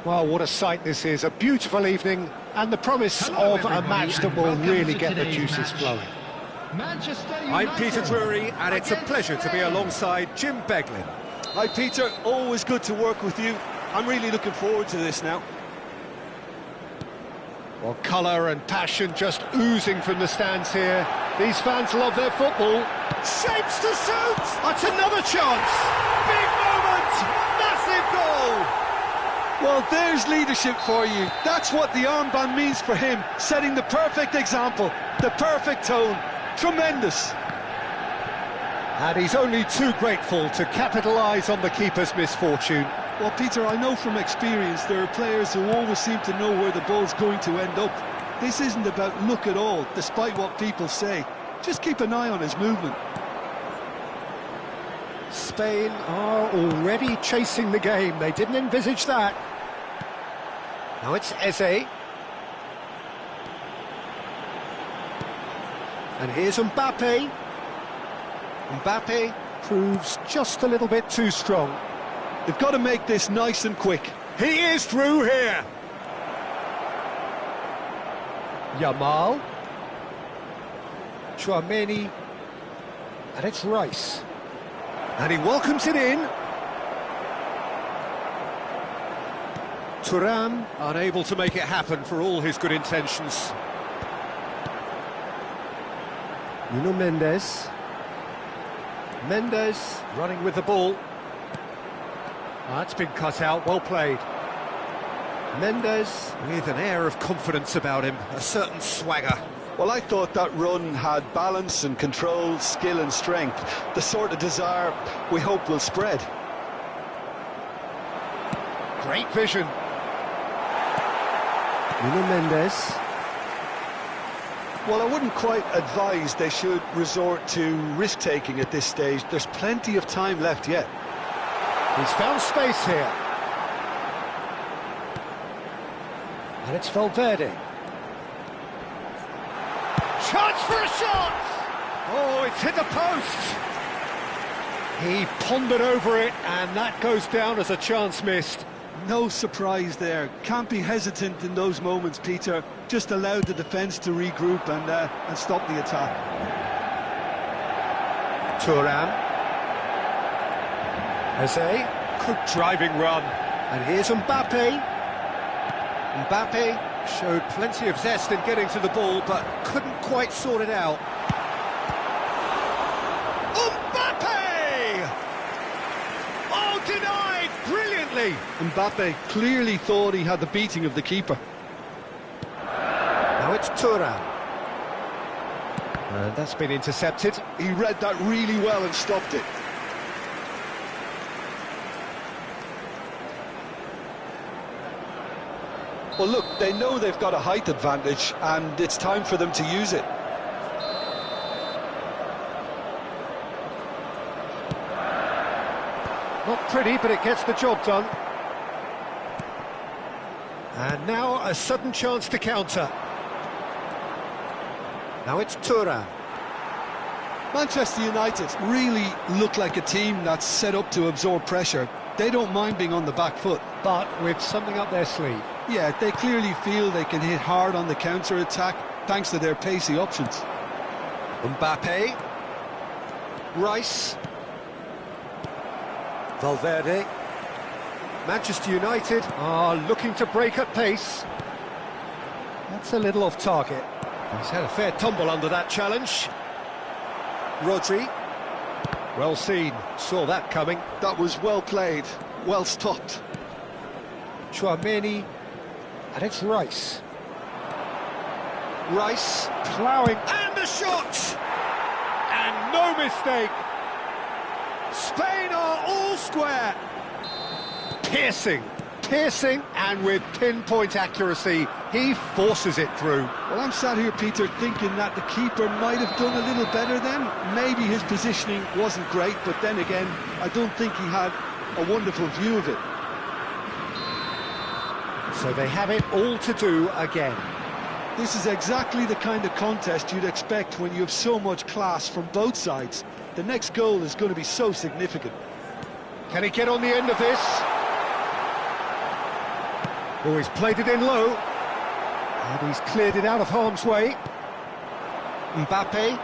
Well, what a sight this is. A beautiful evening and the promise of a match that will really get the juices flowing. I'm Peter Drury, and it's a pleasure to be alongside Jim Beglin. Hi Peter, always good to work with you. I'm really looking forward to this now. Well, colour and passion just oozing from the stands here. These fans love their football. Shapes to shoot! That's another chance! Big moment! Massive goal! Well, there's leadership for you. That's what the armband means for him, setting the perfect example, the perfect tone. Tremendous. And he's only too grateful to capitalise on the keeper's misfortune. Well, Peter, I know from experience there are players who always seem to know where the ball's going to end up. This isn't about luck at all, despite what people say. Just keep an eye on his movement. Spain are already chasing the game. They didn't envisage that. Now it's Eze. And here's Mbappe. Mbappe proves just a little bit too strong. They've got to make this nice and quick. He is through here. Yamal. Chouameni. And it's Rice. And he welcomes it in. Thuram. Unable to make it happen for all his good intentions. Nuno Mendes. Mendes running with the ball. That's been cut out, well played. Mendes With an air of confidence about him, a certain swagger. Well, I thought that run had balance and control, skill and strength. The sort of desire we hope will spread. great vision. Nuno Mendes. Well, I wouldn't quite advise they should resort to risk-taking at this stage. There's plenty of time left yet. He's found space here. And it's Valverde. Chance for a shot! Oh, it's hit the post! He pondered over it, and that goes down as a chance missed. No surprise there. Can't be hesitant in those moments, Peter. Just allowed the defence to regroup and stop the attack. Thuram. Jose. Good driving run. And here's Mbappe. Mbappe showed plenty of zest in getting to the ball, but couldn't quite sort it out. Mbappe! Oh, denied brilliantly! Mbappe clearly thought he had the beating of the keeper. Now it's Thuram. And that's been intercepted. He read that really well and stopped it. Well, look, they know they've got a height advantage, and it's time for them to use it. Not pretty, but it gets the job done. And now a sudden chance to counter. Now it's Thuram. Manchester United really look like a team that's set up to absorb pressure. They don't mind being on the back foot. But with something up their sleeve. Yeah, they clearly feel they can hit hard on the counter-attack thanks to their pacey options. Mbappe. Rice. Valverde. Manchester United are looking to break at pace. That's a little off target. He's had a fair tumble under that challenge. Rodri. Well seen, saw that coming. That was well played, well stopped. Tchouaméni, and it's Rice. Rice ploughing, and the shot! And no mistake. Spain are all square. Piercing, and with pinpoint accuracy, he forces it through. Well, I'm sat here, Peter, thinking that the keeper might have done a little better then. Maybe his positioning wasn't great, but then again, I don't think he had a wonderful view of it. So they have it all to do again. This is exactly the kind of contest you'd expect when you have so much class from both sides. The next goal is going to be so significant. Can he get on the end of this? Oh, he's played it in low. And he's cleared it out of harm's way. Mbappe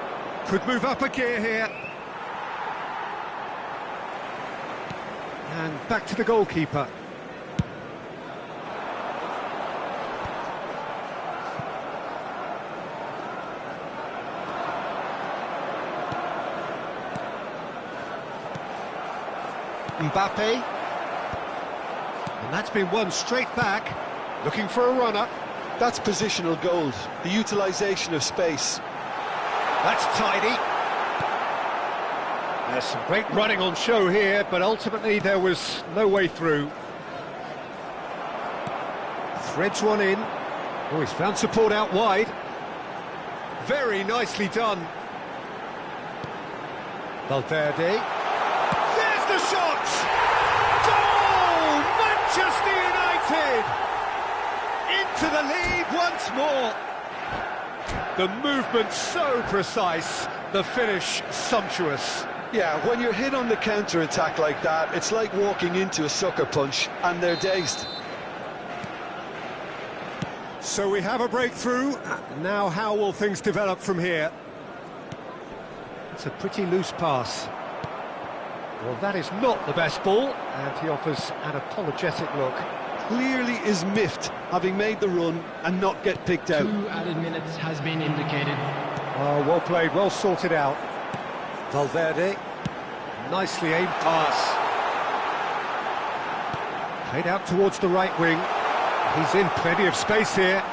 could move up a gear here. And back to the goalkeeper. Mbappe. And that's been won straight back, looking for a runner. That's positional gold, the utilisation of space. That's tidy. There's some great running on show here, but ultimately there was no way through. Threads one in. Oh, he's found support out wide. Very nicely done. Valverde. There's the shot! Goal! Manchester United! Into the lead once more. The movement so precise, the finish sumptuous. Yeah, when you're hit on the counter-attack like that, it's like walking into a sucker punch, and they're dazed. So we have a breakthrough. Now how will things develop from here? It's a pretty loose pass. Well, that is not the best ball, and he offers an apologetic look. Clearly is miffed, having made the run and not get picked out. 2 added minutes has been indicated. Oh, well played, well sorted out. Valverde, nicely aimed pass. Played out towards the right wing. He's in plenty of space here.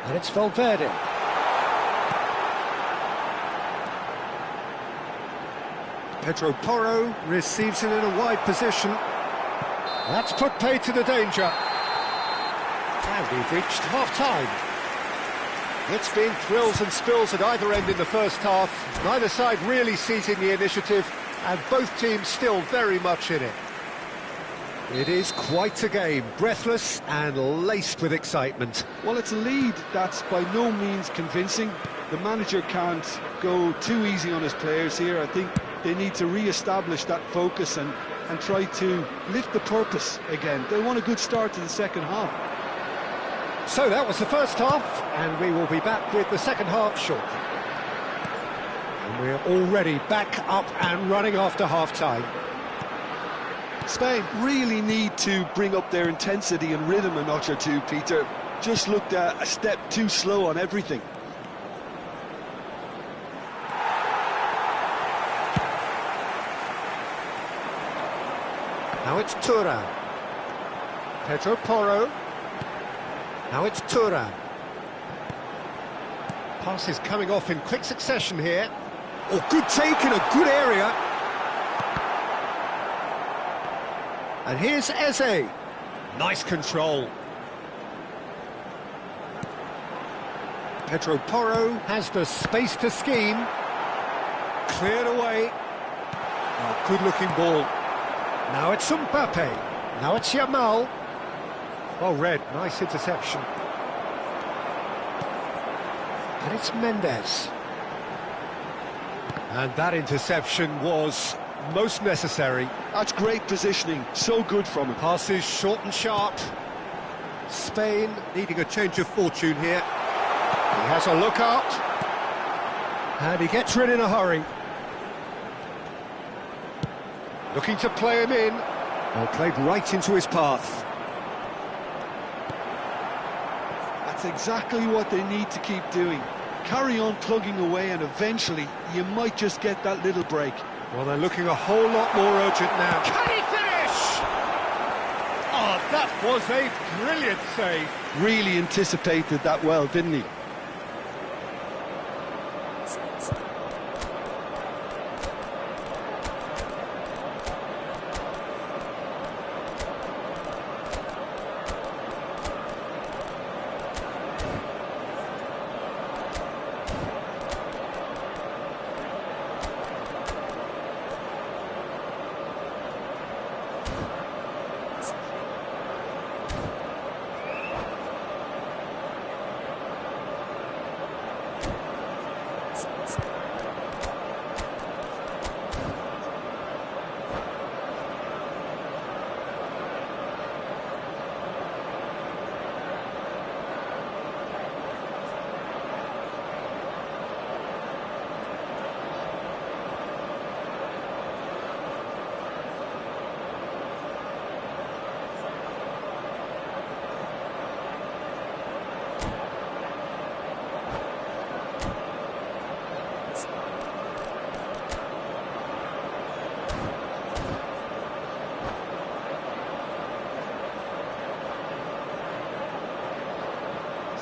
And it's Valverde. Pedro Porro receives it in a wide position. That's put paid to the danger. And we've reached half-time. It's been thrills and spills at either end in the first half. Neither side really seizing the initiative. and both teams still very much in it. It is quite a game, breathless and laced with excitement. Well, it's a lead that's by no means convincing. The manager can't go too easy on his players here. I think they need to re-establish that focus and try to lift the purpose again. They want a good start to the second half. So that was the first half, and we will be back with the second half shortly. And we're already back up and running after half-time. Spain really need to bring up their intensity and rhythm a notch or two, Peter. Just looked a step too slow on everything. Now it's Thuram. Pedro Porro. Now it's Thuram. Pass is coming off in quick succession here. Oh, good take in a good area. And here's Eze. Nice control. Pedro Porro has the space to scheme. Cleared away. Oh, good-looking ball. Now it's Mbappe. Now it's Yamal. Well read, nice interception. And it's Mendes. And that interception was most necessary. That's great positioning, so good from him. Passes short and sharp. Spain needing a change of fortune here. He has a look out. And he gets rid in a hurry. Looking to play him in. Well, played right into his path. That's exactly what they need to keep doing. Carry on plugging away and eventually you might just get that little break. Well, they're looking a whole lot more urgent now. Can he finish? Oh, that was a brilliant save. Really anticipated that well, didn't he?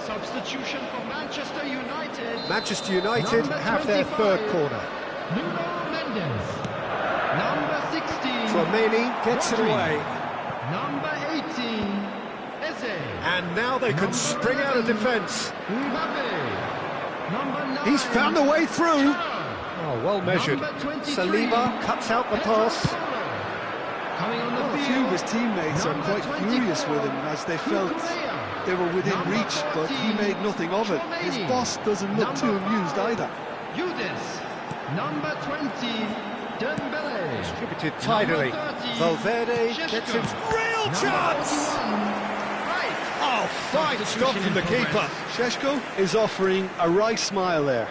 Substitution for Manchester United. Manchester United Number have their 25, third corner. Nuno Mendes. Number 16. Tchouaméni gets it away. Number 18. Eze. And now they can spring out of defence. Mbappe. Number 9. He's found a way through. Chara. Oh, well measured. Number 23. Saliba cuts out the pass. Coming on the Well, a field. few of his teammates are Number quite 24. furious with him as they felt they were within Number reach, but he 14, made nothing of it. His Tchouaméni. boss doesn't look too Number amused 5, either. Yudes. Number 20, Dembele. Distributed tidily. Number 30, Valverde Šeško. gets his real Number chance. 41, right. Oh, fine stop from the keeper. Šeško is offering a wry smile there.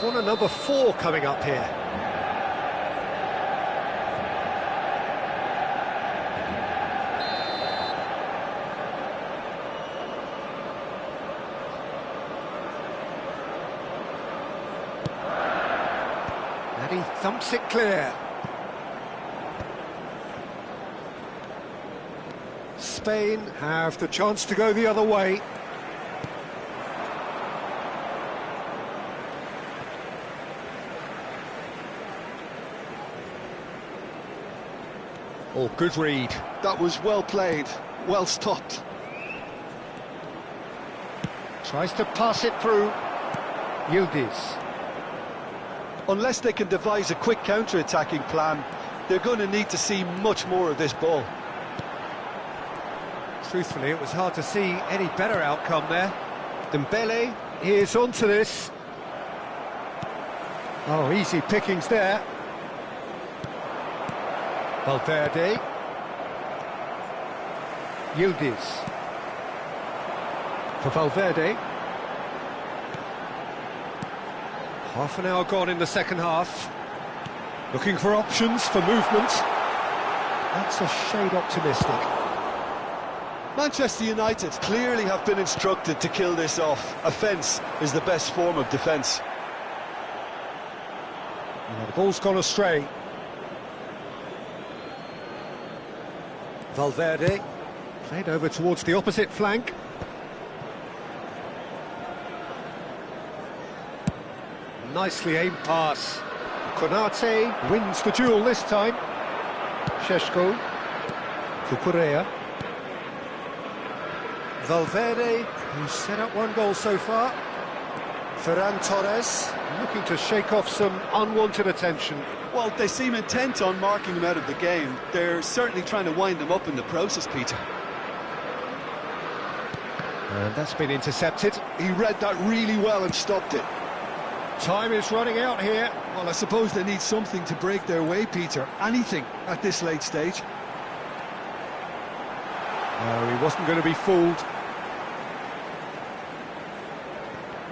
Corner number 4 coming up here. And he thumps it clear. Spain have the chance to go the other way. Oh, good read. That was well played, well stopped. Tries to pass it through. Yildiz. Unless they can devise a quick counter-attacking plan, they're going to need to see much more of this ball. Truthfully, it was hard to see any better outcome there. Dembele is onto this. Oh, easy pickings there. Valverde. Yildiz. For Valverde. Half an hour gone in the second half. Looking for options for movement. That's a shade optimistic. Manchester United clearly have been instructed to kill this off. Offence is the best form of defence. The ball's gone astray. Valverde played over towards the opposite flank. Nicely aimed pass. Konate wins the duel this time. Šeško. Cucurella. Valverde, who's set up one goal so far. Ferran Torres, looking to shake off some unwanted attention. Well, they seem intent on marking him out of the game. They're certainly trying to wind him up in the process, Peter. And that's been intercepted. He read that really well and stopped it. Time is running out here. Well, I suppose they need something to break their way, Peter. Anything at this late stage. No, he wasn't going to be fooled.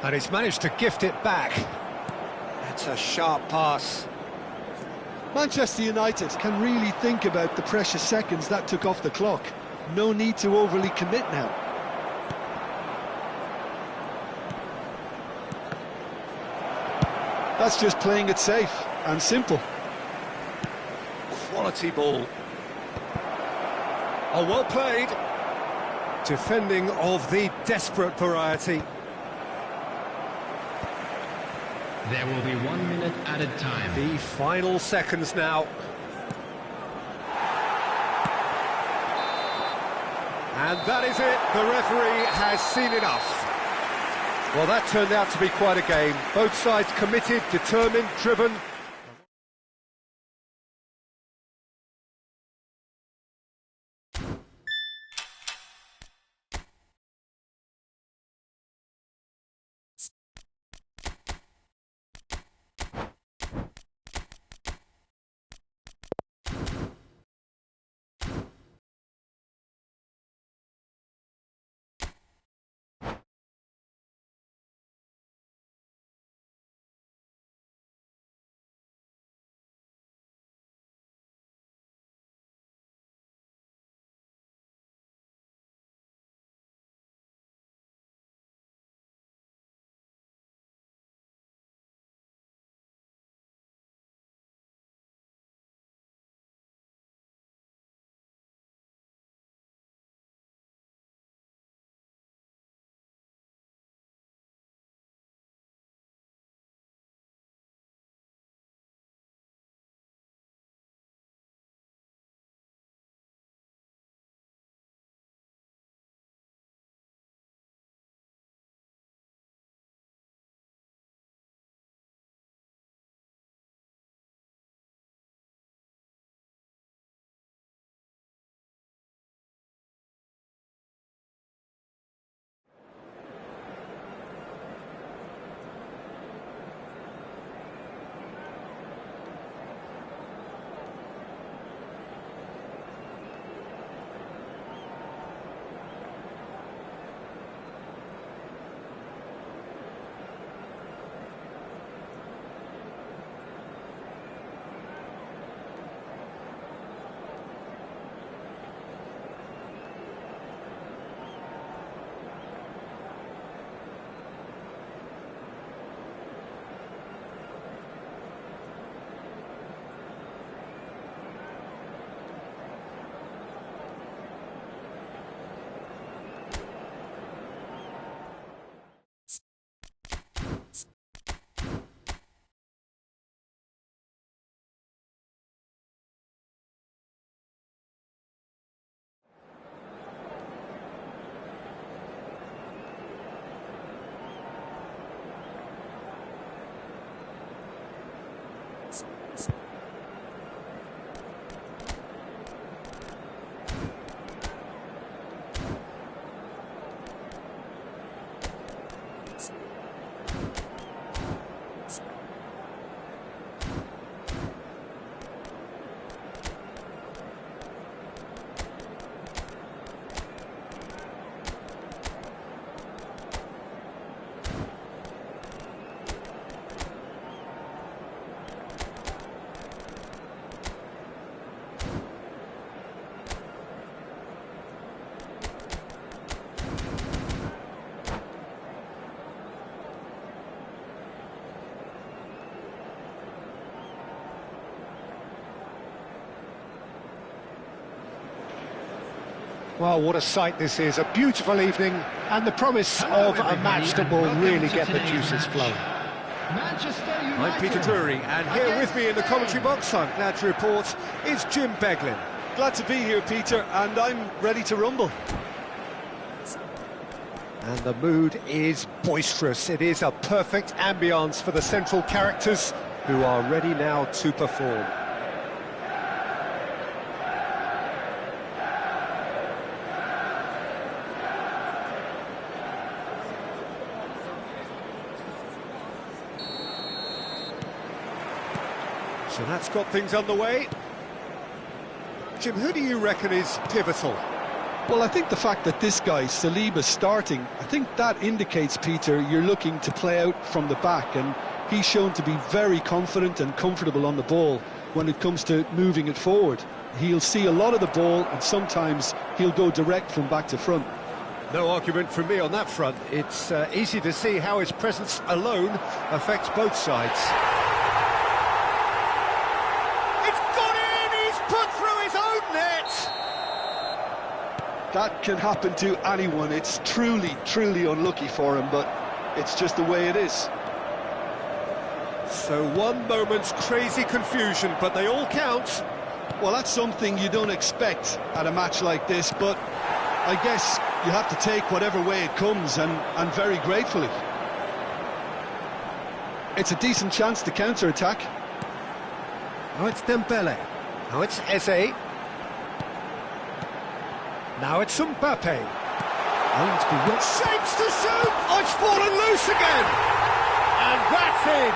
And he's managed to gift it back. That's a sharp pass. Manchester United can really think about the precious seconds that took off the clock. No need to overly commit now. That's just playing it safe and simple. Quality ball. Oh, well played. Defending of the desperate variety. There will be 1 minute added time. The final seconds now. And that is it. The referee has seen enough. Well, that turned out to be quite a game. Both sides committed, determined, driven. Well, what a sight this is. A beautiful evening and the promise of a match that will really get the juices flowing. I'm Peter Drury, and here with me in the commentary box, I'm glad to report, is Jim Beglin. Glad to be here, Peter, and I'm ready to rumble. And the mood is boisterous. It is a perfect ambience for the central characters who are ready now to perform. So that's got things underway. Jim, who do you reckon is pivotal? Well, I think the fact that this guy, Saliba's starting, I think that indicates, Peter, you're looking to play out from the back, and he's shown to be very confident and comfortable on the ball when it comes to moving it forward. He'll see a lot of the ball, and sometimes he'll go direct from back to front. No argument from me on that front. It's easy to see how his presence alone affects both sides. That can happen to anyone. It's truly, truly unlucky for him, but it's just the way it is. So one moment's crazy confusion, but they all count. Well, that's something you don't expect at a match like this, but I guess you have to take whatever way it comes, and very gratefully. It's a decent chance to counter-attack. Now it's Dembele. Now it's Eze. Now it's Mbappe. Shapes to shoot! Oh, it's fallen loose again! And that's in!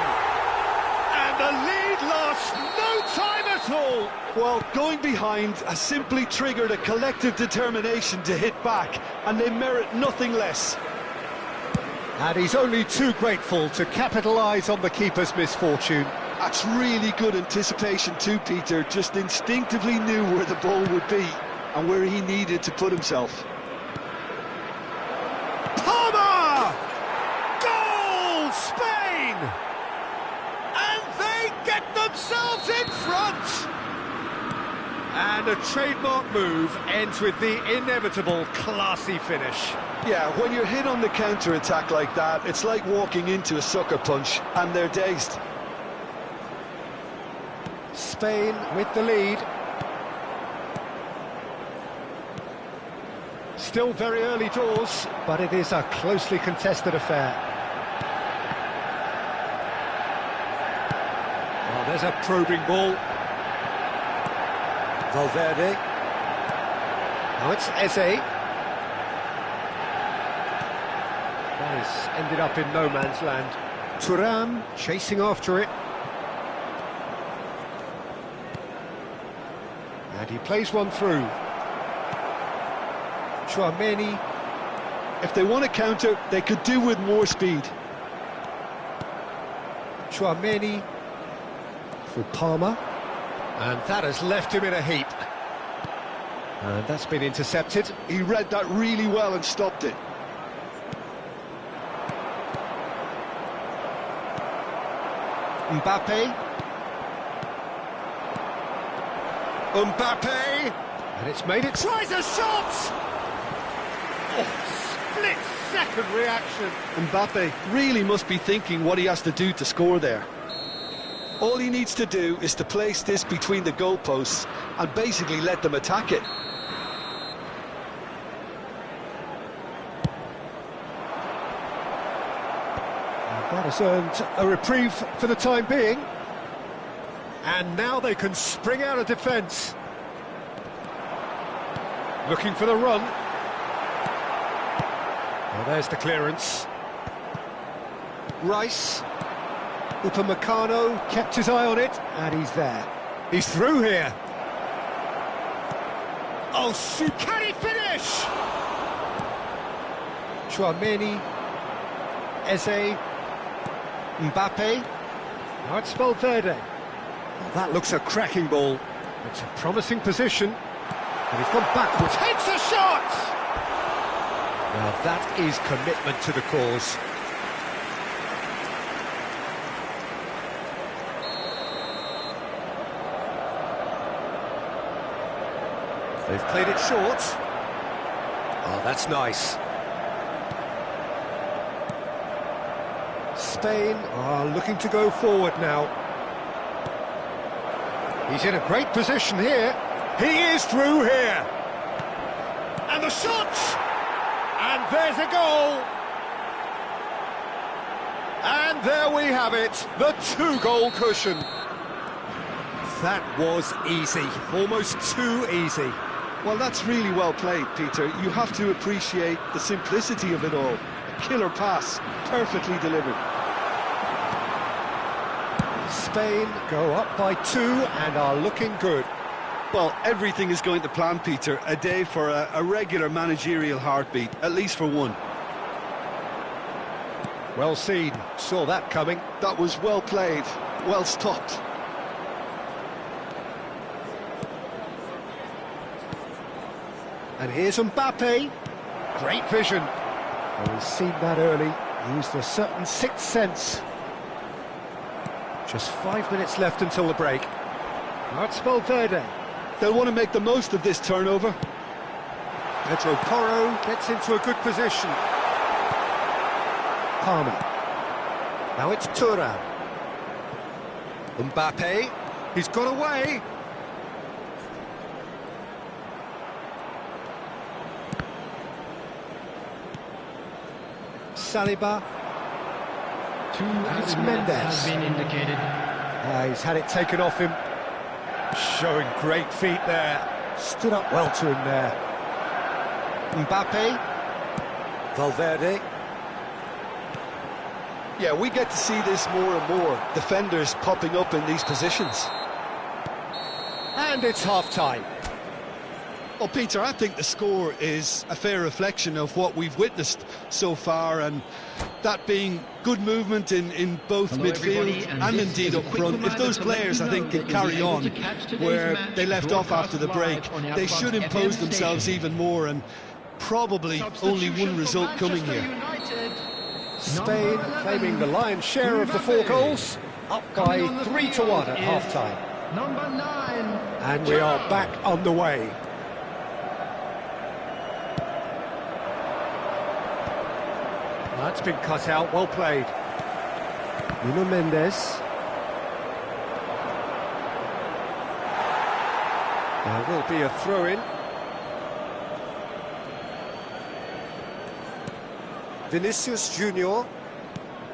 And the lead lasts no time at all! Well, going behind has simply triggered a collective determination to hit back, and they merit nothing less. And he's only too grateful to capitalise on the keeper's misfortune. That's really good anticipation too, Peter. Just instinctively knew where the ball would be and where he needed to put himself. Palmer! Goal! Spain! And they get themselves in front! And a trademark move ends with the inevitable classy finish. Yeah, when you're hit on the counter-attack like that, it's like walking into a sucker punch, and they're dazed. Spain with the lead. Still very early doors, but it is a closely contested affair. Oh, there's a probing ball. Valverde. Now it's Eze. That has ended up in no man's land. Thuram chasing after it. And he plays one through. Tchouaméni. If they want to counter, they could do with more speed. Tchouaméni for Palmer. And that has left him in a heap. And that's been intercepted. He read that really well and stopped it. Mbappe. Mbappe! And it's made it. Tries a shot! Oh, split-second reaction. Mbappe really must be thinking what he has to do to score there. All he needs to do is to place this between the goalposts and basically let them attack it. That has earned a reprieve for the time being. And now they can spring out of defence. Looking for the run. Well, there's the clearance. Rice. Upamecano kept his eye on it, and he's there. He's through here. Oh, can he finish? Tchouaméni. Eze. Mbappe. Now it's Valverde. Well, that looks a cracking ball. It's a promising position, but he's gone backwards. Takes a shot! Now that is commitment to the cause. They've played it short. Oh, that's nice. Spain are looking to go forward now. He's in a great position here. He is through here. And the shot! And there's a goal! And there we have it, the 2-goal cushion. That was easy, almost too easy. Well, that's really well played, Peter. You have to appreciate the simplicity of it all. A killer pass, perfectly delivered. Spain go up by 2 and are looking good. Well, everything is going to plan, Peter. A day for a regular managerial heartbeat, at least for one. Well seen, saw that coming. That was well played, well stopped. And here's Mbappe. Great vision. Well, he's seen that early, used a certain sixth sense. Just 5 minutes left until the break. Now it's Valverde. They'll want to make the most of this turnover. Pedro Porro gets into a good position. Palmer. Now it's Thuram. Mbappe. He's got away. Saliba. It's Mendes. Has been indicated. He's had it taken off him. Showing great feet there. Stood up well to him there. Mbappe. Valverde. Yeah, we get to see this more and more. Defenders popping up in these positions. And it's half-time. Well, Peter, I think the score is a fair reflection of what we've witnessed so far, and that being good movement in both midfield and indeed up front. If those players, I think, can carry on where they left off after the break, they should impose themselves even more, and probably only one result coming here. Spain claiming the lion's share of the 4 goals, up by 3-1 at half-time. Number 9. And we are back on the way. That's been cut out, well played. Nuno Mendes. There will be a throw-in. Vinicius Junior.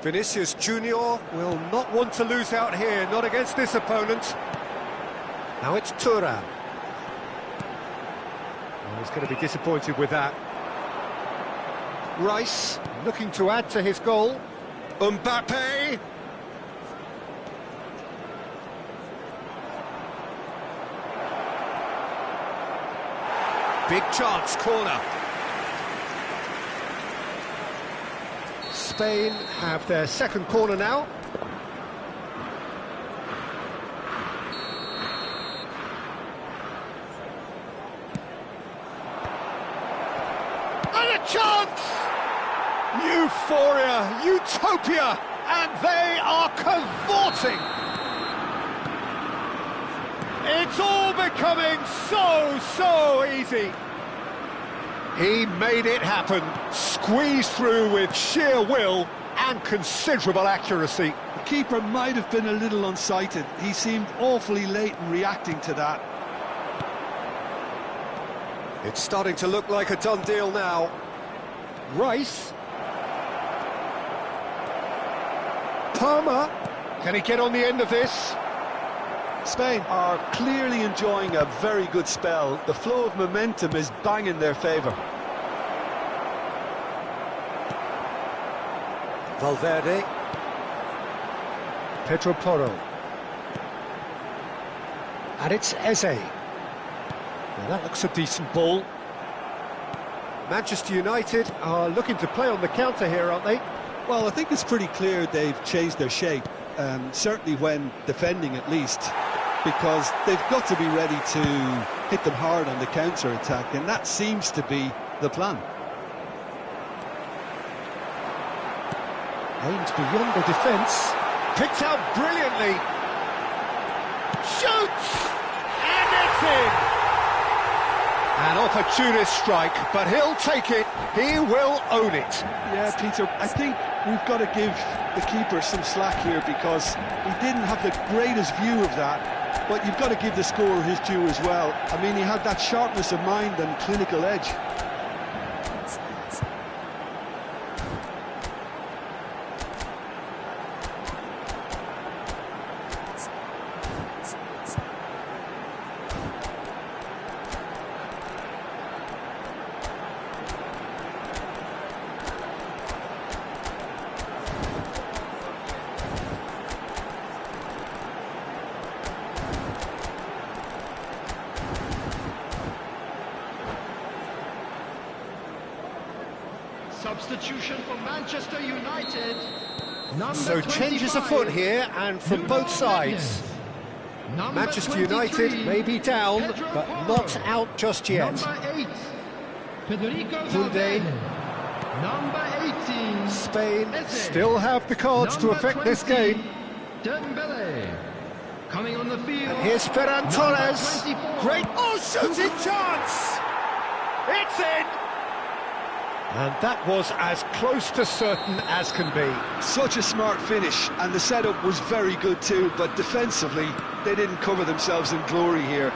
Vinicius Junior will not want to lose out here, not against this opponent. Now it's Thuram. Oh, he's going to be disappointed with that. Rice looking to add to his goal. Mbappe. Big chance, corner. Spain have their second corner now. And a chance! Euphoria, utopia, and they are cavorting. It's all becoming so easy. He made it happen, squeezed through with sheer will and considerable accuracy. The keeper might have been a little unsighted. He seemed awfully late in reacting to that. It's starting to look like a done deal now. Rice. Palmer. Can he get on the end of this? Spain are clearly enjoying a very good spell. The flow of momentum is bang in their favour. Valverde. Pedro Porro. And it's Eze. Well, that looks a decent ball. Manchester United are looking to play on the counter here, aren't they? Well, I think it's pretty clear they've changed their shape, certainly when defending at least, because they've got to be ready to hit them hard on the counter-attack, and that seems to be the plan. Aims beyond the defence, picked out brilliantly, shoots, and it's in! An opportunist strike, but he'll take it. He will own it. Yeah, Peter, I think we've got to give the keeper some slack here because he didn't have the greatest view of that, but you've got to give the scorer his due as well. I mean, he had that sharpness of mind and clinical edge. Substitution for Manchester United. So changes afoot here, and from both sides. Manchester United may be down, but not out just yet. Number 8, Federico Koundé. Valverde. Number 18, Spain Eze. still have the cards to Number affect this 20, game. Dembele. Coming on the field. And here's Ferran Torres. 24. Great, shooting chance! It's in! And that was as close to certain as can be. Such a smart finish, and the setup was very good too, but defensively, they didn't cover themselves in glory here.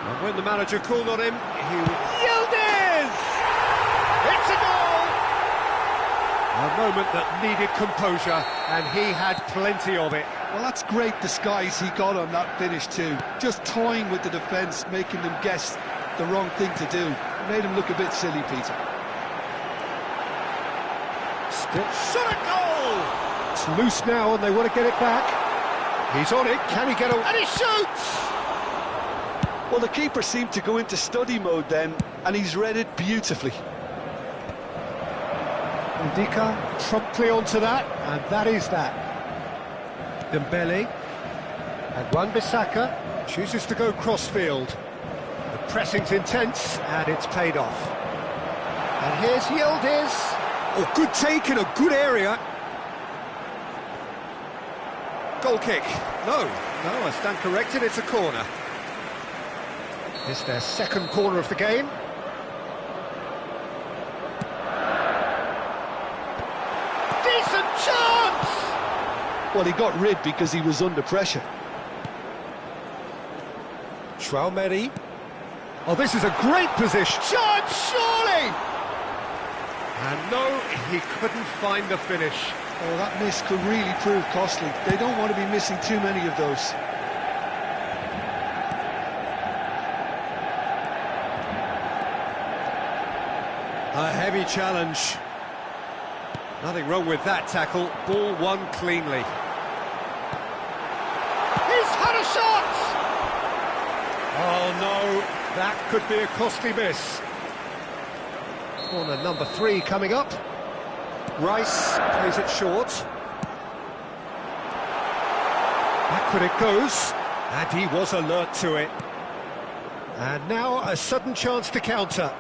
And when the manager called on him, he... Yildiz! It's a goal! A moment that needed composure, and he had plenty of it. Well, that's great disguise he got on that finish too. Just toying with the defence, making them guess the wrong thing to do. It made him look a bit silly, Peter. Still shot a goal! It's loose now and they want to get it back. He's on it, can he get away? And he shoots! Well, the keeper seemed to go into study mode then, and he's read it beautifully. Ndika promptly onto that, and that is that. Dembele, and Wan-Bissaka chooses to go crossfield. The pressing's intense, and it's paid off. And here's Yildiz. Oh, good take in a good area. Goal kick. No, I stand corrected, it's a corner. It's their second corner of the game. Decent chance! Well, he got rid because he was under pressure. Traoré. Oh, this is a great position. Chance, surely! And no, he couldn't find the finish. Oh, that miss could really prove costly. They don't want to be missing too many of those. A heavy challenge. Nothing wrong with that tackle. Ball won cleanly. He's had a shot! Oh no, that could be a costly miss. Corner number 3 coming up. Rice plays it short. Backward it goes, and he was alert to it. And now a sudden chance to counter.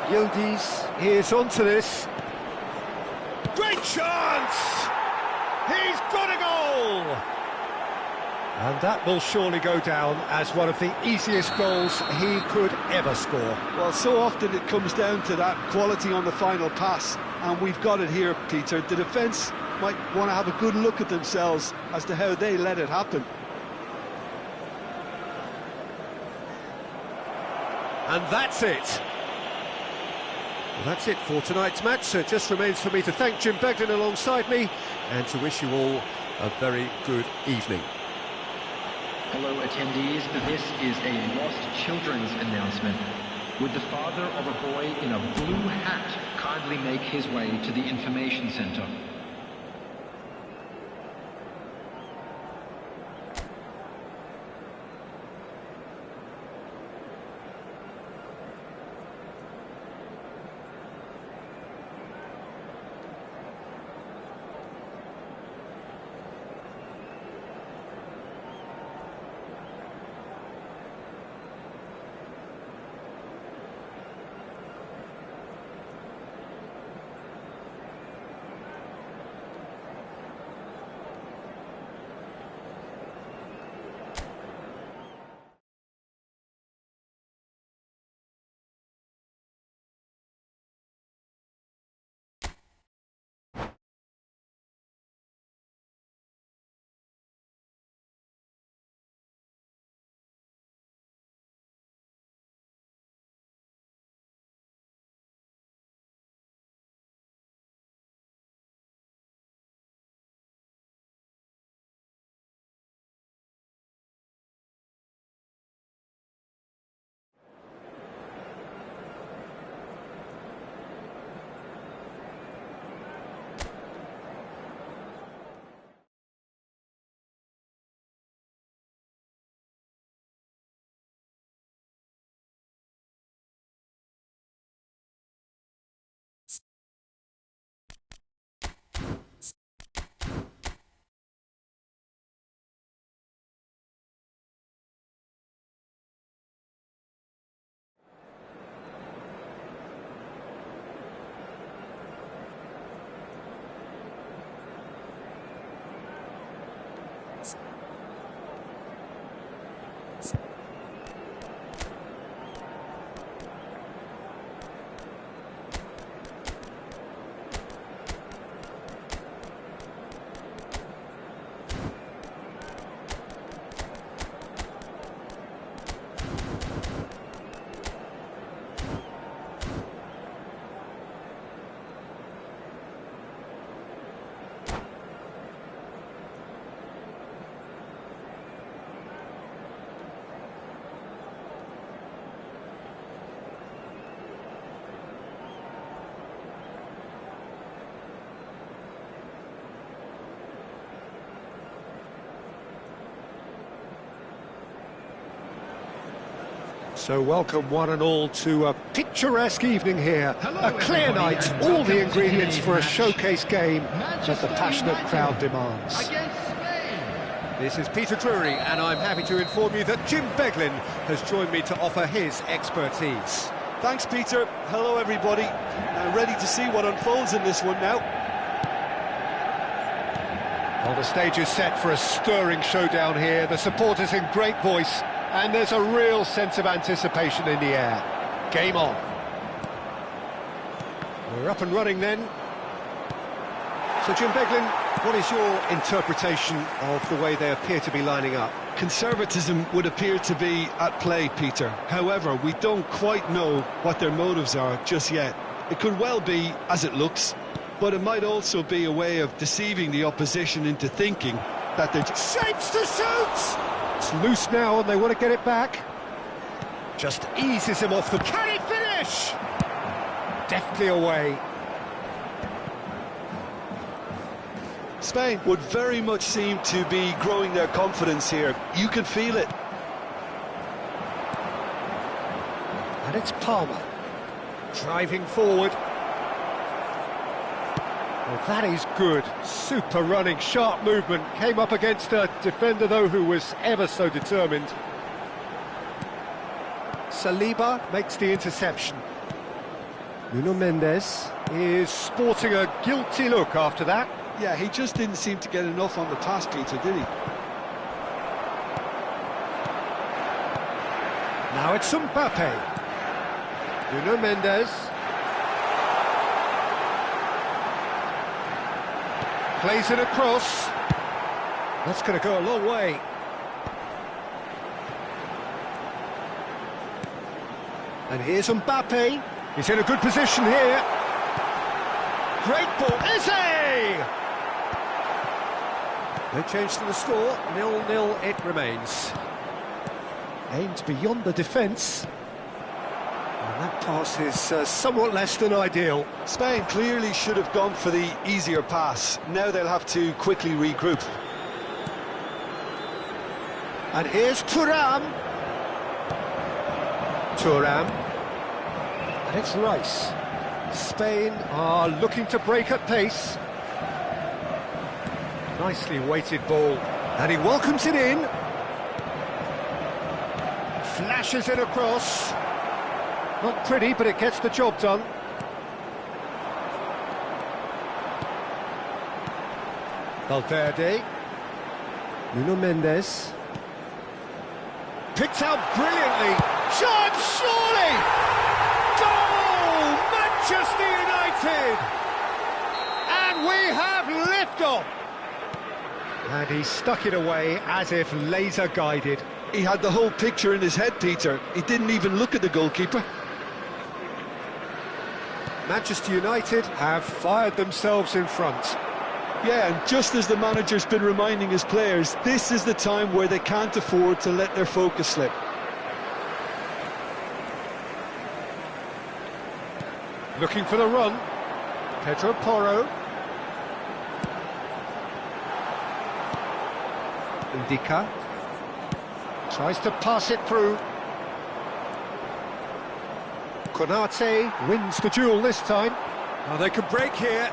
Yildiz is onto this. Great chance! He's got a goal! And that will surely go down as one of the easiest goals he could ever score. Well, so often it comes down to that quality on the final pass, and we've got it here, Peter. The defence might want to have a good look at themselves as to how they let it happen. And that's it. Well, that's it for tonight's match, so it just remains for me to thank Jim Beglin alongside me and to wish you all a very good evening. Hello attendees, this is a Lost Children's announcement. Would the father of a boy in a blue hat kindly make his way to the information centre? So welcome one and all to a picturesque evening here. A clear night, all the ingredients for a showcase game that the passionate crowd demands. This is Peter Drury, and I'm happy to inform you that Jim Beglin has joined me to offer his expertise. Thanks, Peter. Hello, everybody. Ready to see what unfolds in this one now. Well, the stage is set for a stirring showdown here. The supporters in great voice, and there's a real sense of anticipation in the air. Game on. We're up and running then. So, Jim Beglin, what is your interpretation of the way they appear to be lining up? Conservatism would appear to be at play, Peter. However, we don't quite know what their motives are just yet. It could well be as it looks, but it might also be a way of deceiving the opposition into thinking that they're Shapes to shoot! It's loose now and they want to get it back. Just eases him off the... Can he finish? Deftly away. Spain would very much seem to be growing their confidence here. You can feel it. And it's Palmer. Driving forward. Well, that is good. Super running, sharp movement. Came up against a defender, though, who was ever so determined. Saliba makes the interception. Nuno Mendes is sporting a guilty look after that. Yeah, he just didn't seem to get enough on the pass, Peter, did he? Now it's Mbappe. Nuno Mendes. Plays it across. That's going to go a long way. And here's Mbappe. He's in a good position here. Great ball. Eze! No change to the score. 0-0 it remains. Aimed beyond the defence. And that pass is somewhat less than ideal. Spain clearly should have gone for the easier pass. Now they'll have to quickly regroup. And here's Thuram. Thuram. And it's Rice. Spain are looking to break at pace. Nicely weighted ball. And he welcomes it in. Flashes it across. Not pretty, but it gets the job done. Valverde. Nuno Mendes. Picked out brilliantly. Shot, surely! Goal! Manchester United! And we have liftoff! And he stuck it away as if laser guided. He had the whole picture in his head, Peter. He didn't even look at the goalkeeper. Manchester United have fired themselves in front. Yeah, and just as the manager's been reminding his players, this is the time where they can't afford to let their focus slip. Looking for the run. Pedro Porro. Ndika. Tries to pass it through. Konate wins the duel this time. Now they could break here.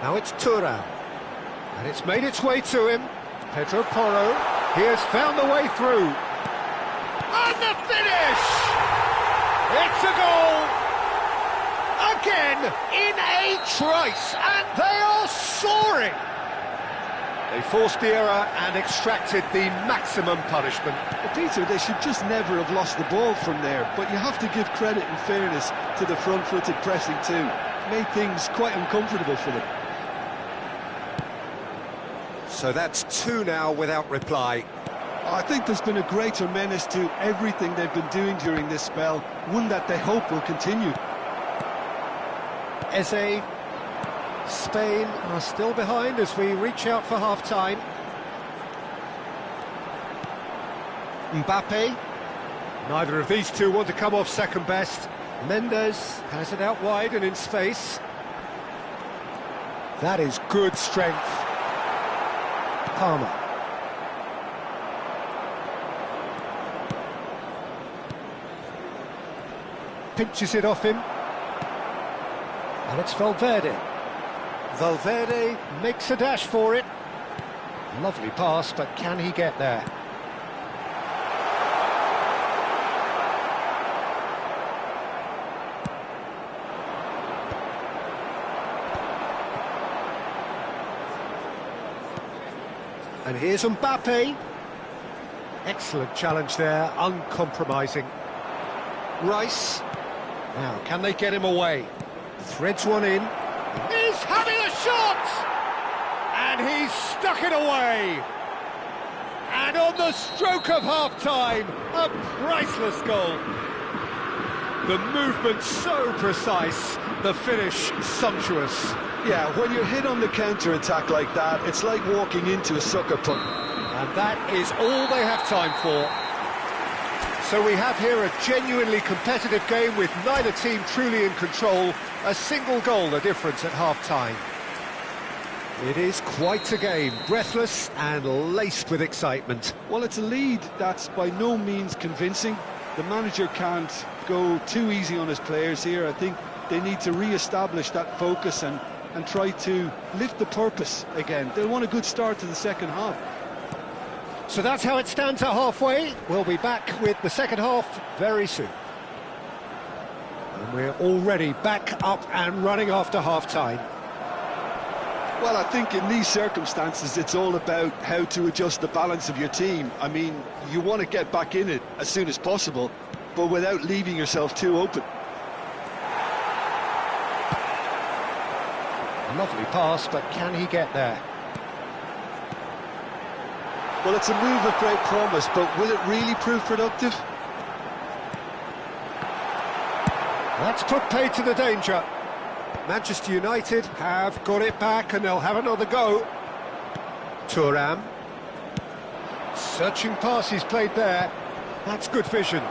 Now it's Thuram. And it's made its way to him. Pedro Porro. He has found the way through. And the finish! It's a goal! Again, in a trice, and they are soaring! They forced the error and extracted the maximum punishment. But Peter, they should just never have lost the ball from there, but you have to give credit and fairness to the front-footed pressing too. Made things quite uncomfortable for them. So that's two now without reply. I think there's been a greater menace to everything they've been doing during this spell, one that they hope will continue. Eze. Spain are still behind as we reach out for half-time. Mbappe. Neither of these two want to come off second best. Mendes has it out wide and in space. That is good strength. Palmer. pinches it off him. And it's Valverde. Valverde makes a dash for it. Lovely pass, but can he get there? And here's Mbappe. Excellent challenge there, uncompromising. Rice. Now, can they get him away? Threads one in. He's having a shot! And he's stuck it away! And on the stroke of half-time, a priceless goal. The movement so precise, the finish sumptuous. Yeah, when you're hit on the counter-attack like that, it's like walking into a sucker punch. And that is all they have time for. So we have here a genuinely competitive game with neither team truly in control. A single goal the difference at half-time. It is quite a game, breathless and laced with excitement. Well, it's a lead that's by no means convincing. The manager can't go too easy on his players here. I think they need to re-establish that focus and try to lift the purpose again. They want a good start to the second half. So that's how it stands at halfway. We'll be back with the second half very soon. And we're already back up and running after half-time. Well, I think in these circumstances, it's all about how to adjust the balance of your team. I mean, you want to get back in it as soon as possible, but without leaving yourself too open. Lovely pass, but can he get there? Well, it's a move of great promise, but will it really prove productive? That's put paid to the danger. Manchester United have got it back and they'll have another go. Thuram. Searching pass he's played there. That's good vision.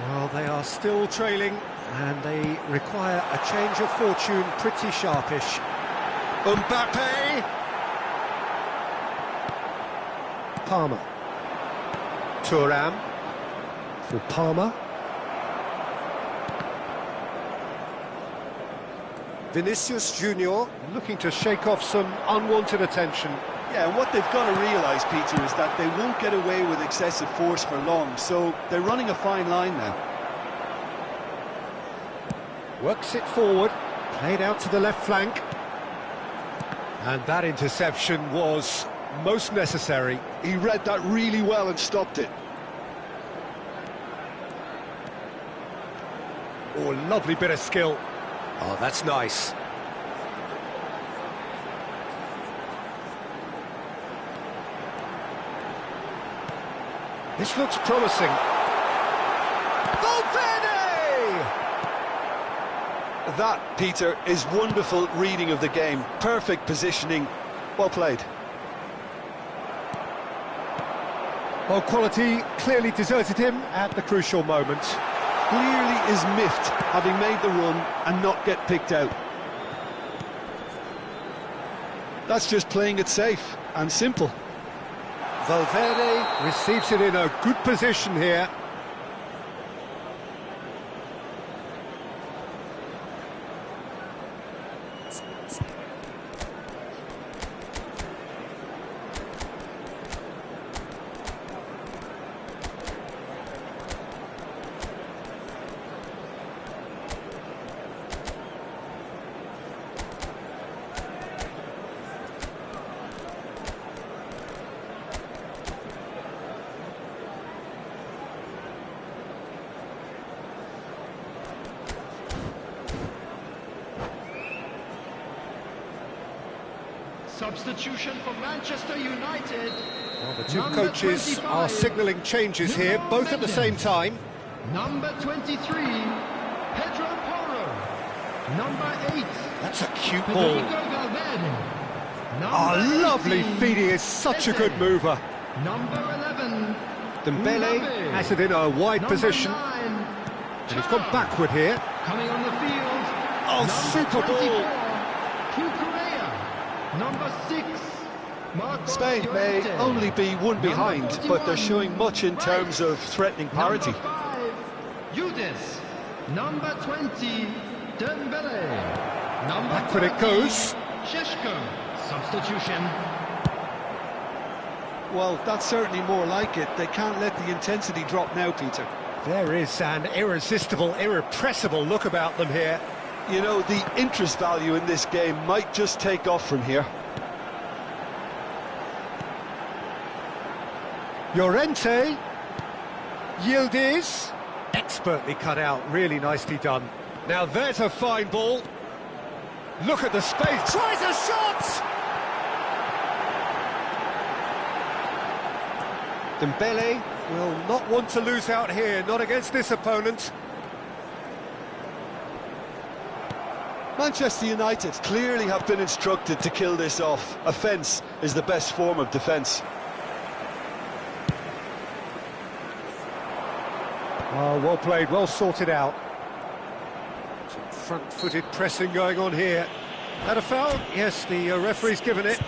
Well, they are still trailing and they require a change of fortune pretty sharpish. Mbappe! Palmer. Thuram. For Palmer. Vinicius Junior looking to shake off some unwanted attention. Yeah, and what they've got to realise, Peter, is that they won't get away with excessive force for long, so they're running a fine line now. Works it forward, played out to the left flank. And that interception was most necessary. He read that really well and stopped it. Oh, lovely bit of skill. Oh, that's nice. This looks promising. Valverde! That, Peter, is wonderful reading of the game. Perfect positioning. Well played. Well, quality clearly deserted him at the crucial moment. Clearly is miffed, having made the run and not get picked out. That's just playing it safe and simple. Valverde receives it in a good position here. Substitution for Manchester United. Well, the two coaches are signalling changes here, both at the same time. Number 23, Pedro Porro. Number 8. That's a cute ball. Oh, lovely feed, he is such a good mover. Number 11. Dembele has it in a wide position. 9, And he's gone backward here. coming on the field. Oh, super ball. Cucurella. Number 6, Spain may only be one behind, but they're showing much in terms of threatening parity. Number 5, Judas. Number 20, Dembele. Number Back when it goes. Šeško. Substitution. Well, that's certainly more like it. They can't let the intensity drop now, Peter. There is an irresistible, irrepressible look about them here. You know, the interest value in this game might just take off from here. Llorente. Yildiz. Expertly cut out, really nicely done. Now there's a fine ball. Look at the space. Tries a shot! Dembele will not want to lose out here, not against this opponent. Manchester United clearly have been instructed to kill this off. Offence is the best form of defence. Oh, well played, well sorted out. Some front-footed pressing going on here. That a foul? Yes, the referee's given it.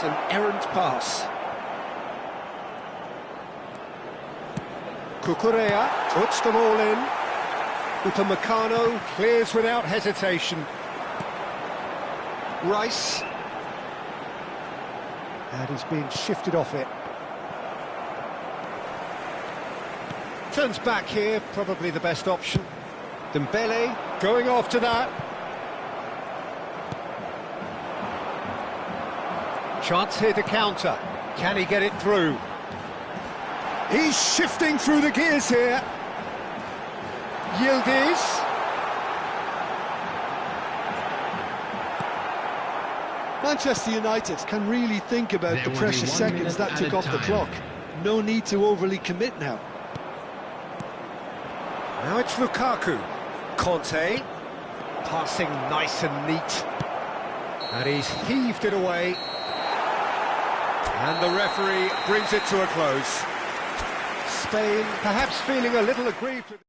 That's an errant pass. Cucurella puts them all in. Upamecano clears without hesitation. Rice. And he's being shifted off it. Turns back here, probably the best option. Dembele going after that. Chance here to counter. Can he get it through? He's shifting through the gears here. Yildiz. Manchester United can really think about the precious seconds that took off the clock. No need to overly commit now. Now it's Lukaku. Conte. Passing nice and neat. And he's heaved it away. And the referee brings it to a close. Spain perhaps feeling a little aggrieved with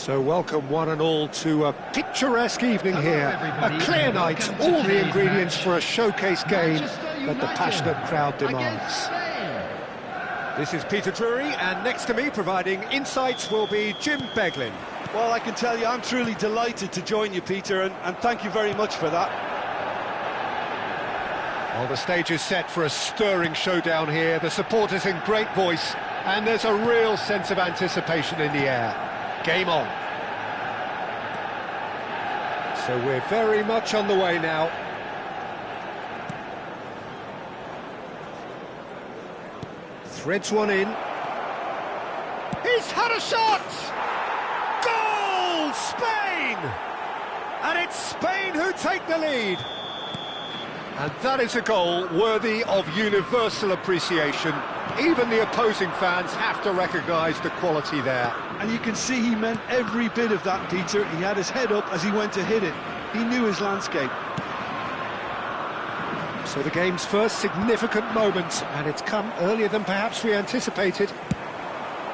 So welcome one and all to a picturesque evening here. A clear night, all the ingredients for a showcase game that the passionate crowd demands. This is Peter Drury, and next to me providing insights will be Jim Beglin. Well, I can tell you I'm truly delighted to join you, Peter, and thank you very much for that. Well, the stage is set for a stirring showdown here. The supporters in great voice, and there's a real sense of anticipation in the air. Game on. So we're very much on the way now. Threads one in. He's had a shot! Goal! Spain! And it's Spain who take the lead. And that is a goal worthy of universal appreciation. Even the opposing fans have to recognise the quality there. And you can see he meant every bit of that, Peter. He had his head up as he went to hit it. He knew his landscape. So the game's first significant moment, and it's come earlier than perhaps we anticipated.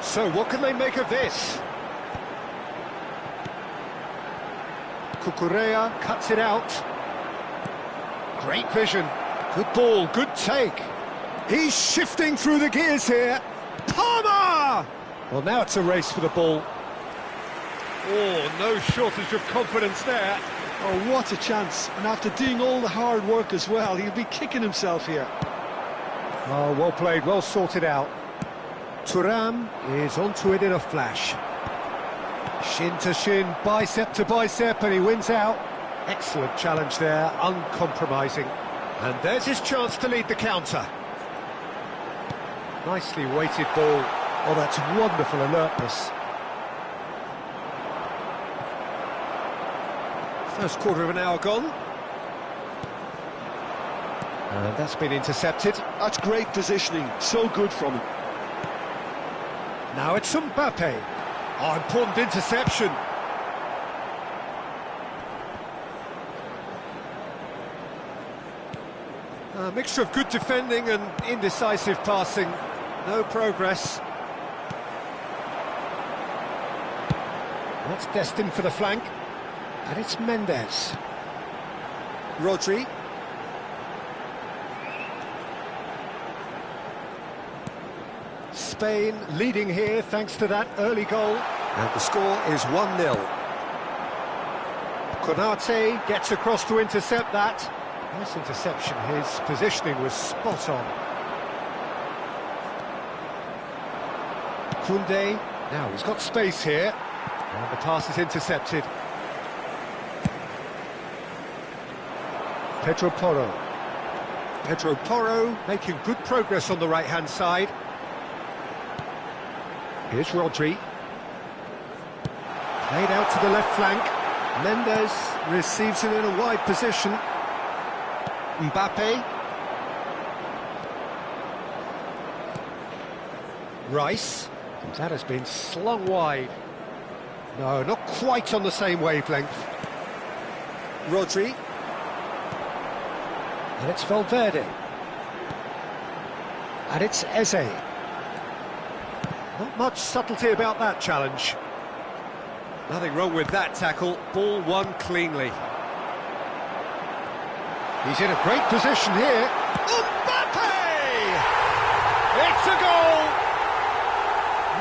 So what can they make of this? Cucurella cuts it out. Great vision. Good ball, good take. He's shifting through the gears here. Palmer! Well, now it's a race for the ball. Oh, no shortage of confidence there. Oh, what a chance. And after doing all the hard work as well, he'll be kicking himself here. Oh, well played, well sorted out. Thuram is onto it in a flash. Shin to shin, bicep to bicep, and he wins out. Excellent challenge there, uncompromising. And there's his chance to lead the counter. Nicely weighted ball. Oh, that's wonderful alertness. First quarter of an hour gone. And that's been intercepted. That's great positioning, so good from him. Now it's Mbappe. Oh, important interception. A mixture of good defending and indecisive passing. No progress. That's destined for the flank. And it's Mendes. Rodri. Spain leading here thanks to that early goal. And the score is 1-0. Konate gets across to intercept that. Nice interception, his positioning was spot on. Koundé, now he's got space here. And the pass is intercepted. Pedro Porro. Pedro Porro making good progress on the right-hand side. Here's Rodri. Played out to the left flank. Mendes receives it in a wide position. Mbappe. Rice. That has been slung wide. No, not quite on the same wavelength. Rodri. And it's Valverde. And it's Eze. Not much subtlety about that challenge. Nothing wrong with that tackle. Ball won cleanly. He's in a great position here. Mbappe! It's a goal!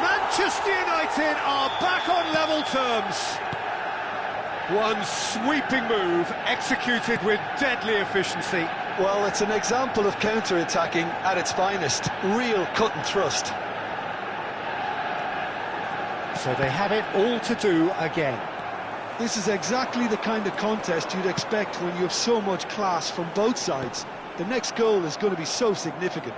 Manchester United are back on level terms. One sweeping move executed with deadly efficiency. Well, it's an example of counter-attacking at its finest. Real cut and thrust. So they have it all to do again. This is exactly the kind of contest you'd expect when you have so much class from both sides. The next goal is going to be so significant.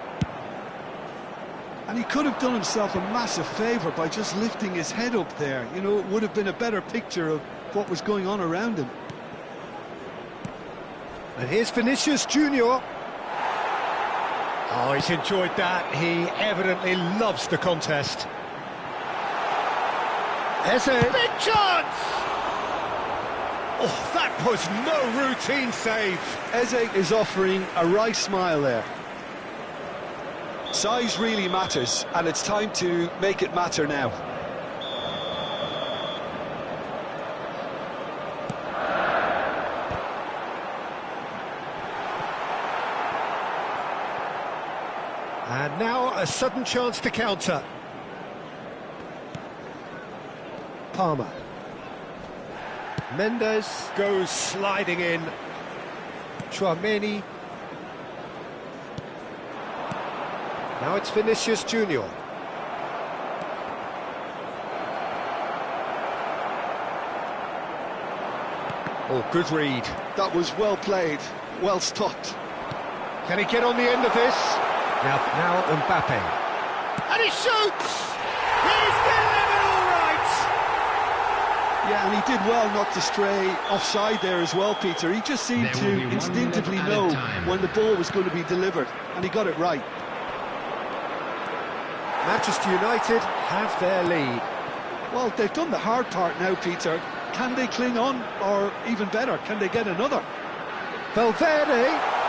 And he could have done himself a massive favour by just lifting his head up there. You know, it would have been a better picture of what was going on around him. And here's Vinicius Junior. Oh, he's enjoyed that. He evidently loves the contest. Eze. Big chance! Oh, that was no routine save. Eze is offering a wry smile there. Size really matters, and it's time to make it matter now. And now a sudden chance to counter. Palmer. Mendes goes sliding in. Tchouameni. Now it's Vinicius Junior. Oh, good read. That was well played, well stopped. Can he get on the end of this? Now Mbappe. And he shoots! He's delivered all right! Yeah, and he did well not to stray offside there as well, Peter. He just seemed to instinctively know when the ball was going to be delivered, and he got it right. Manchester United have their lead. Well, they've done the hard part now, Peter. Can they cling on, or even better, can they get another? Valverde.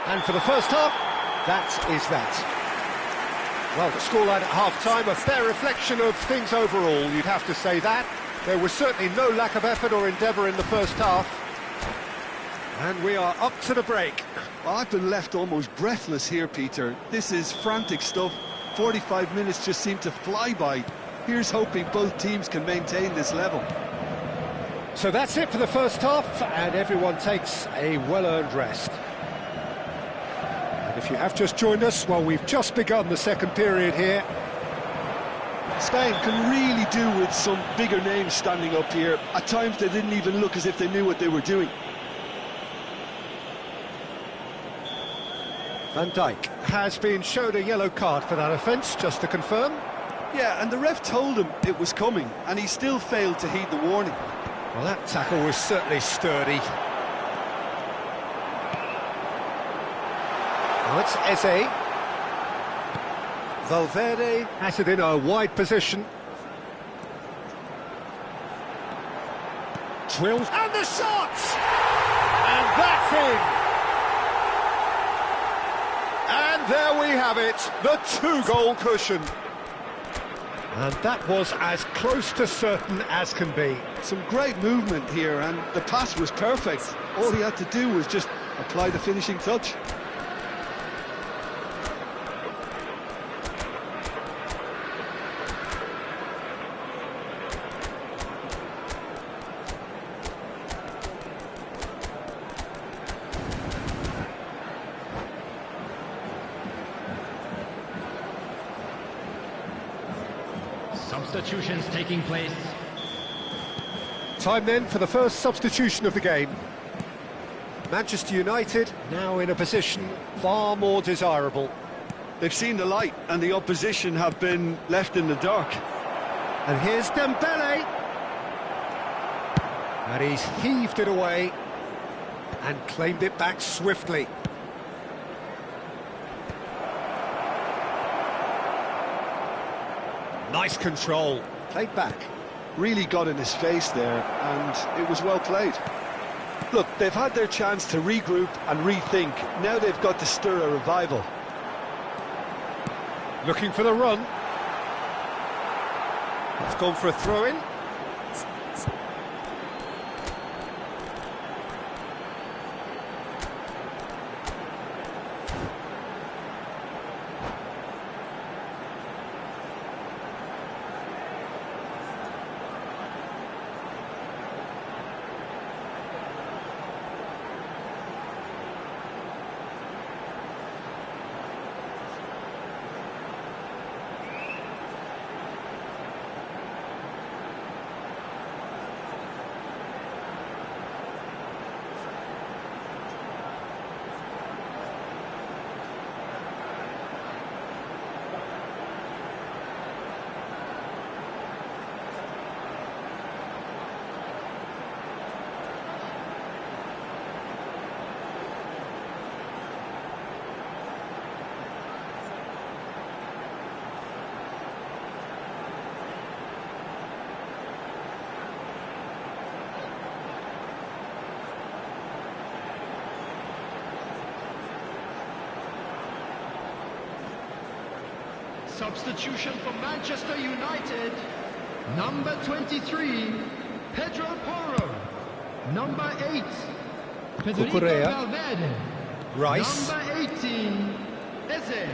And for the first half, that is that. Well, the scoreline at half-time, a fair reflection of things overall, you'd have to say that. There was certainly no lack of effort or endeavour in the first half. And we are up to the break. Well, I've been left almost breathless here, Peter. This is frantic stuff. 45 minutes just seem to fly by. Here's hoping both teams can maintain this level. So that's it for the first half, and everyone takes a well-earned rest. And if you have just joined us, well, we've just begun the second period here. Spain can really do with some bigger names standing up here. At times they didn't even look as if they knew what they were doing. Van Dijk has been showed a yellow card for that offence, just to confirm. Yeah, and the ref told him it was coming, and he still failed to heed the warning. Well, that tackle was certainly sturdy. Now it's Eze. Valverde has it in a wide position. Drills. And the shot! And that's in! And there we have it, the two-goal cushion. And that was as close to certain as can be. Some great movement here, and the pass was perfect. All he had to do was just apply the finishing touch. Substitutions taking place. Time then for the first substitution of the game. Manchester United now in a position far more desirable. They've seen the light, and the opposition have been left in the dark. And here's Dembele. And he's heaved it away and claimed it back swiftly. Nice control, played back. Really got in his face there, and it was well played. Look, they've had their chance to regroup and rethink. Now they've got to stir a revival. Looking for the run. It's gone for a throw-in. Substitution for Manchester United. Number 23, Pedro Porro. Number 8, Federico Cucurella. Valverde. Rice. Number 18, Eze.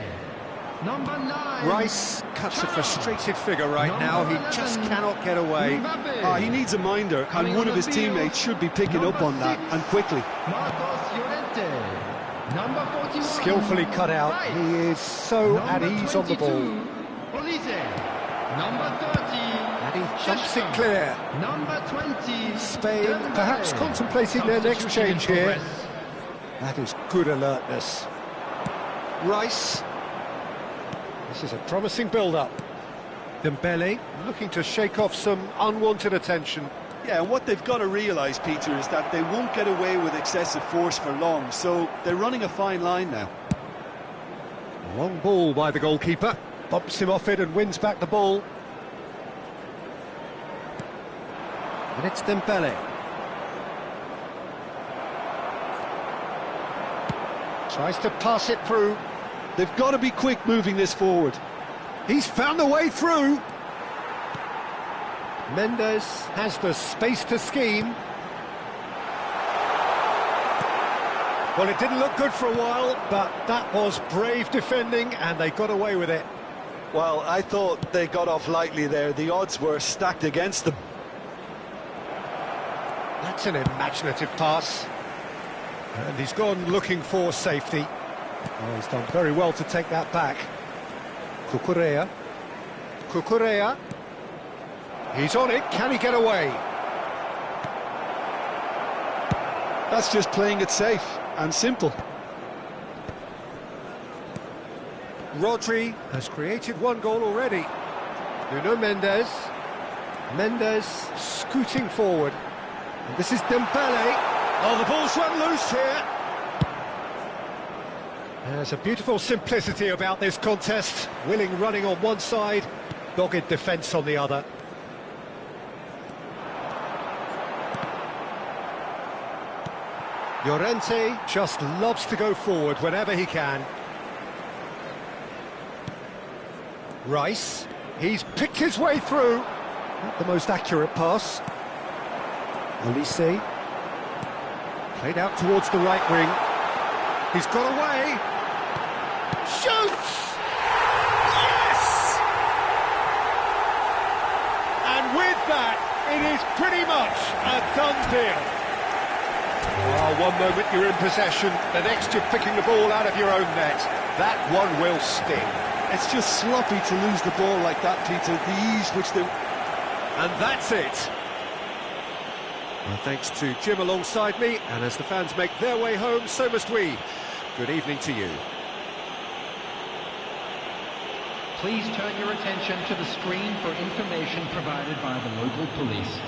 Number 9, Rice cuts a Chalo. frustrated figure right now. He just cannot get away. Mbappe. He needs a minder, and one of his teammates should be picking up on that, and quickly. Marcos Llorente. Number 41. Skillfully cut out. Rice. He is so at Number ease on the ball. 22, Olise. Number 30. And he jumps it Sheshko. clear. Number 20. Spain Dembele. perhaps contemplating their next Substitution in change here. progress. That is good alertness. Rice. This is a promising build-up. Dembele looking to shake off some unwanted attention. Yeah, and what they've got to realise, Peter, is that they won't get away with excessive force for long, so they're running a fine line now. Long ball by the goalkeeper. Bumps him off it and wins back the ball. And it's Dembele. Tries to pass it through. They've got to be quick moving this forward. He's found the way through. Mendes has the space to scheme. Well, it didn't look good for a while, but that was brave defending, and they got away with it. Well, I thought they got off lightly there. The odds were stacked against them. That's an imaginative pass. And he's gone looking for safety. Oh, he's done very well to take that back. Cucurella. Cucurella. He's on it. Can he get away? That's just playing it safe and simple. Rodri has created one goal already. Nuno Mendes. Mendes scooting forward. And this is Dembele. Oh, the ball's run loose here. There's a beautiful simplicity about this contest. Willing running on one side, dogged defence on the other. Llorente just loves to go forward whenever he can. Rice, he's picked his way through. Not the most accurate pass. Olise. Played out towards the right wing. He's got away. Shoots! Yes! And with that, it is pretty much a done deal. One moment you're in possession, the next you're picking the ball out of your own net. That one will sting. It's just sloppy to lose the ball like that, Peter. The ease which they... And that's it. Well, thanks to Jim alongside me, and as the fans make their way home, so must we. Good evening to you. Please turn your attention to the screen for information provided by the local police.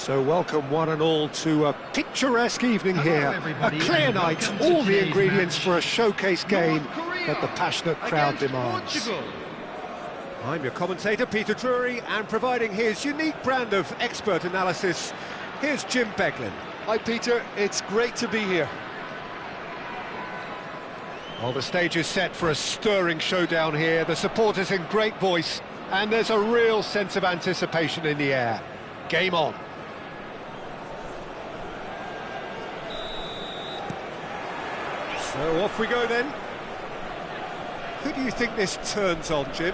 So welcome one and all to a picturesque evening here. A clear night, all the ingredients for a showcase game that the passionate crowd demands. I'm your commentator, Peter Drury, and providing his unique brand of expert analysis, here's Jim Beglin. Hi Peter, it's great to be here. Well, the stage is set for a stirring showdown here. The supporters in great voice, and there's a real sense of anticipation in the air. Game on. So off we go then. Who do you think this turns on, Jim?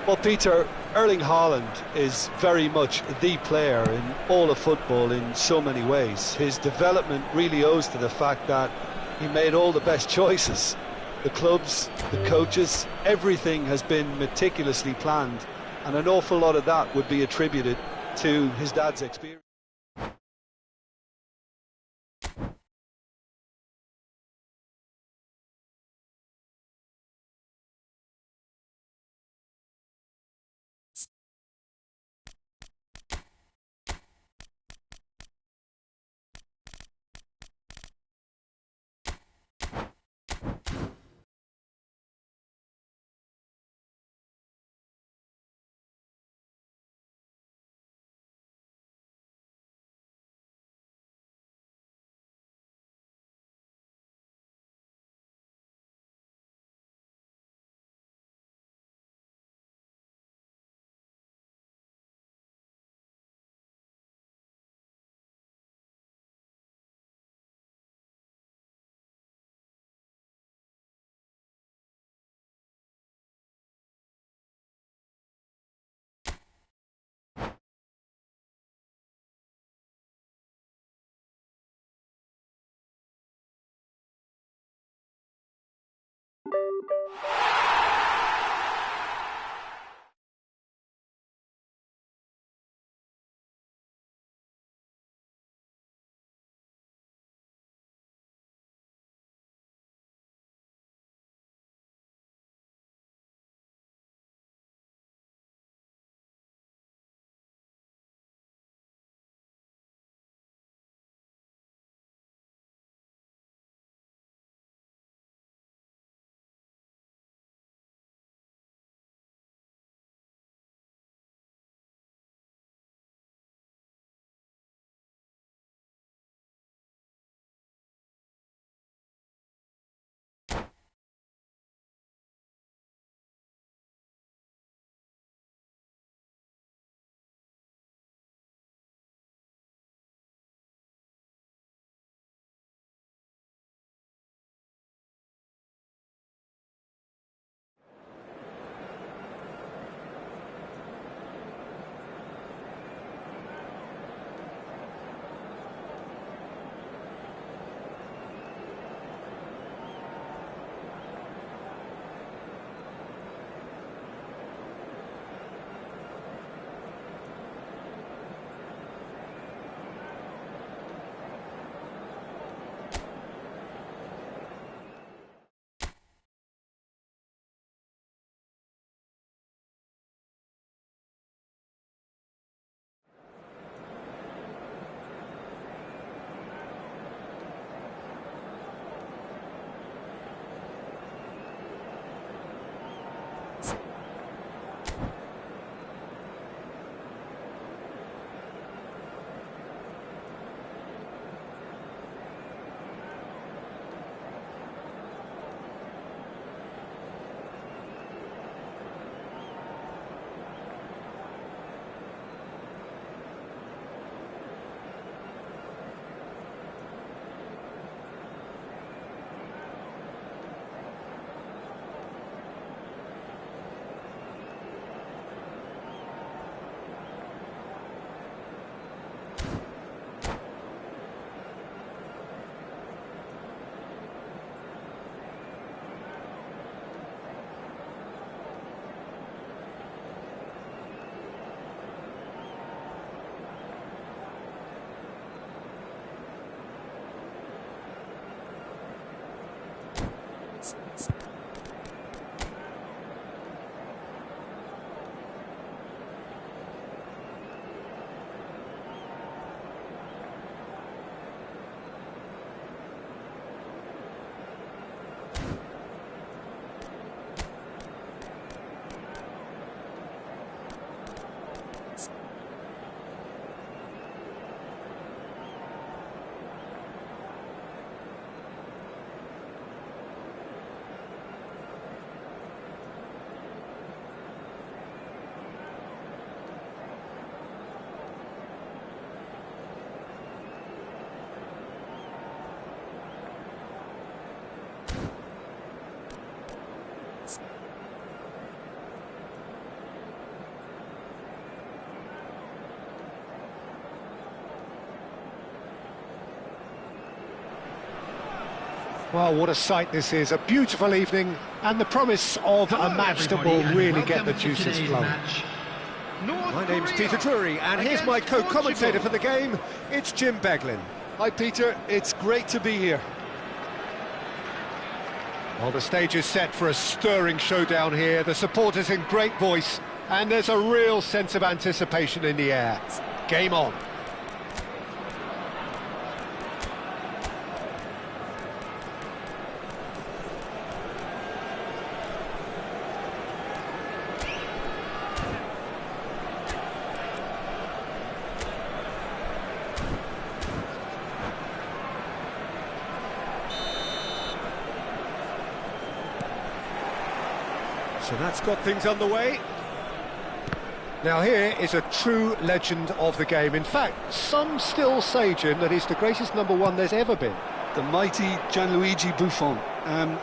Well, Peter, Erling Haaland is very much the player in all of football in so many ways. His development really owes to the fact that he made all the best choices. The clubs, the coaches, everything has been meticulously planned, and an awful lot of that would be attributed to his dad's experience. Well, what a sight this is. A beautiful evening and the promise of a match that will really get the juices flowing. My name's Peter Drury, and here's my co-commentator for the game. It's Jim Beglin. Hi, Peter. It's great to be here. Well, the stage is set for a stirring showdown here. The supporters in great voice, and there's a real sense of anticipation in the air. Game on. So that's got things underway. Now here is a true legend of the game. In fact, some still say, Jim, that he's the greatest number one there's ever been. The mighty Gianluigi Buffon.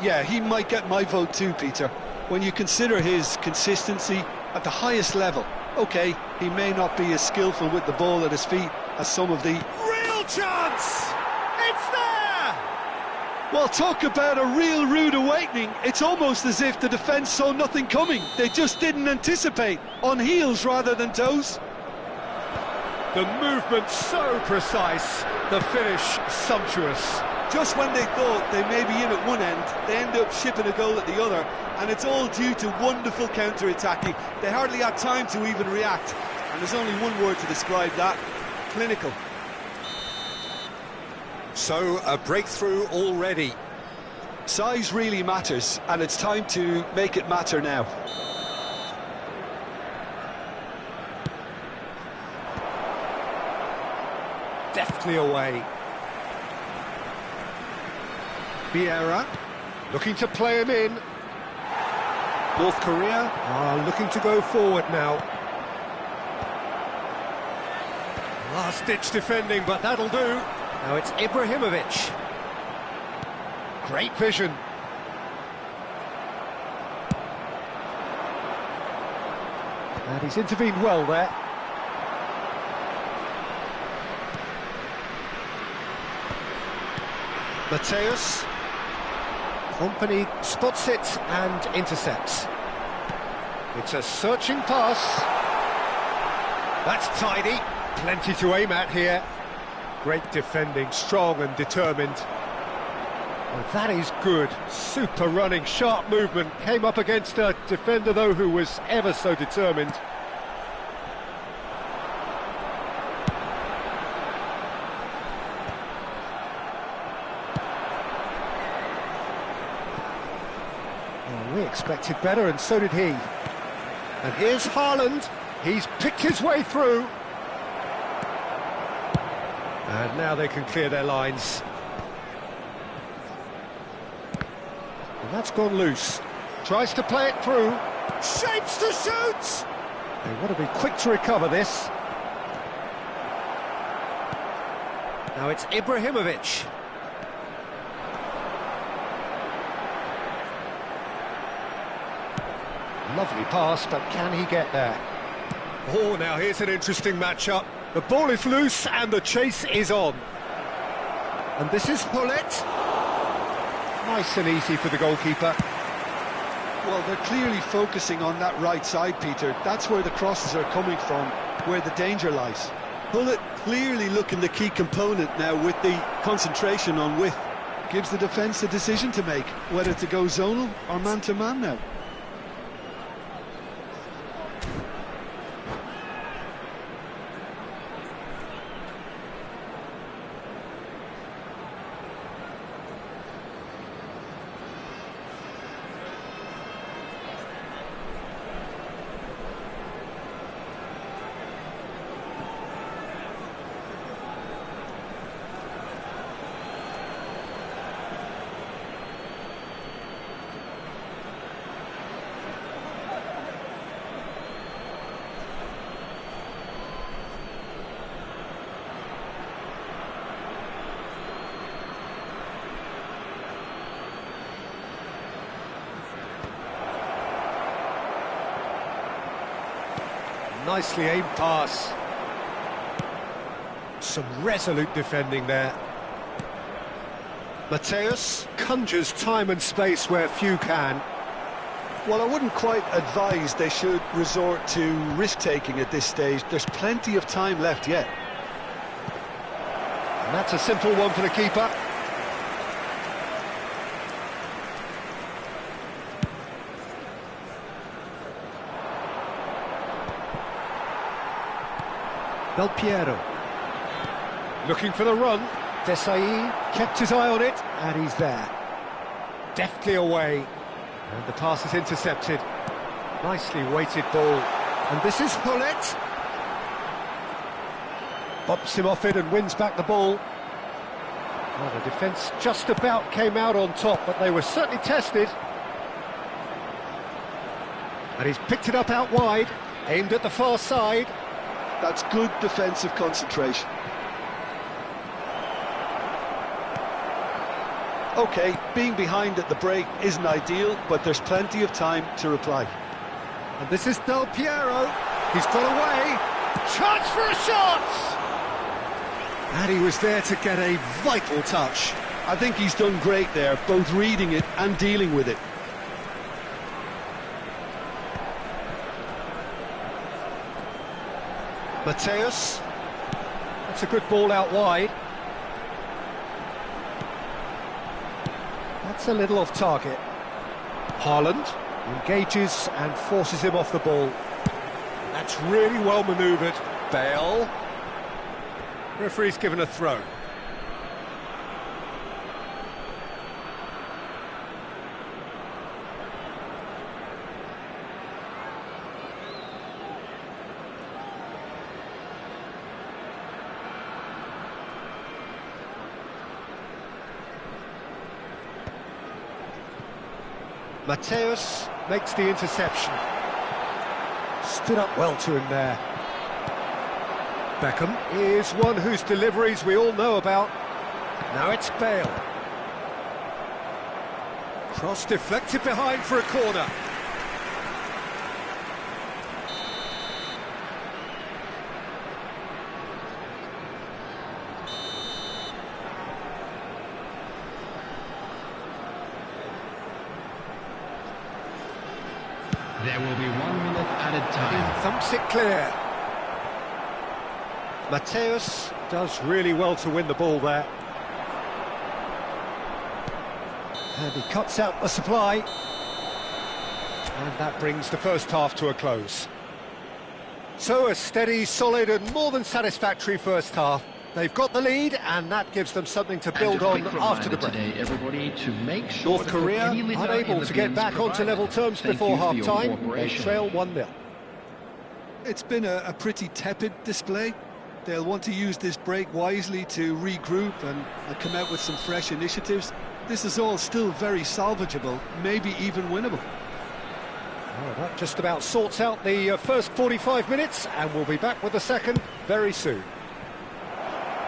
Yeah, he might get my vote too, Peter. When you consider his consistency at the highest level. OK, he may not be as skillful with the ball at his feet as some of the... Real chance! It's there! Well, talk about a real rude awakening. It's almost as if the defence saw nothing coming. They just didn't anticipate. On heels rather than toes. The movement so precise, the finish sumptuous. Just when they thought they may be in at one end, they end up shipping a goal at the other, and it's all due to wonderful counter-attacking. They hardly had time to even react, and there's only one word to describe that: clinical. So, a breakthrough already. Size really matters, and it's time to make it matter now. Deftly away. Vieira looking to play him in. North Korea are looking to go forward now. Last-ditch defending, but that'll do. Now it's Ibrahimovic. Great vision. And he's intervened well there. Mateus. Kompany spots it and intercepts. It's a searching pass. That's tidy. Plenty to aim at here. Great defending, strong and determined. Well, that is good. Super running, sharp movement. Came up against a defender, though, who was ever so determined. Well, we expected better, and so did he. And here's Haaland. He's picked his way through. And now they can clear their lines. And that's gone loose. Tries to play it through. Shapes to shoot! They want to be quick to recover this. Now it's Ibrahimovic. Lovely pass, but can he get there? Oh, now here's an interesting matchup. The ball is loose and the chase is on. And this is Hullet. Nice and easy for the goalkeeper. Well, they're clearly focusing on that right side, Peter. That's where the crosses are coming from, where the danger lies. Hullet clearly looking the key component now with the concentration on width. Gives the defence a decision to make, whether to go zonal or man-to-man now. Nicely aimed pass. Some resolute defending there. Mateus conjures time and space where few can. Well, I wouldn't quite advise they should resort to risk-taking at this stage. There's plenty of time left yet. And that's a simple one for the keeper. Del Piero. Looking for the run. Desai kept his eye on it, and he's there. Deftly away. And the pass is intercepted. Nicely weighted ball. And this is Hullet. Bumps him off it and wins back the ball. Well, the defence just about came out on top, but they were certainly tested. And he's picked it up out wide, aimed at the far side. That's good defensive concentration. OK, being behind at the break isn't ideal, but there's plenty of time to reply. And this is Del Piero. He's got away. Chance for a shot! And he was there to get a vital touch. I think he's done great there, both reading it and dealing with it. Mateus. That's a good ball out wide. That's a little off target. Haaland engages and forces him off the ball. That's really well manoeuvred. Bale. Referee's given a throw. Mateus makes the interception. Stood up well to him there. Beckham is one whose deliveries we all know about. Now it's Bale. Cross deflected behind for a corner. There will be 1 minute added time. Thumps it clear. Mateus does really well to win the ball there. And he cuts out the supply. And that brings the first half to a close. So a steady, solid and more than satisfactory first half. They've got the lead and that gives them something to build on after the break. Today, everybody, to make sure North Korea unable to get back onto level terms before half-time. They trail 1-0. It's been a pretty tepid display. They'll want to use this break wisely to regroup and come out with some fresh initiatives. This is all still very salvageable, maybe even winnable. Oh, that just about sorts out the first 45 minutes, and we'll be back with the second very soon.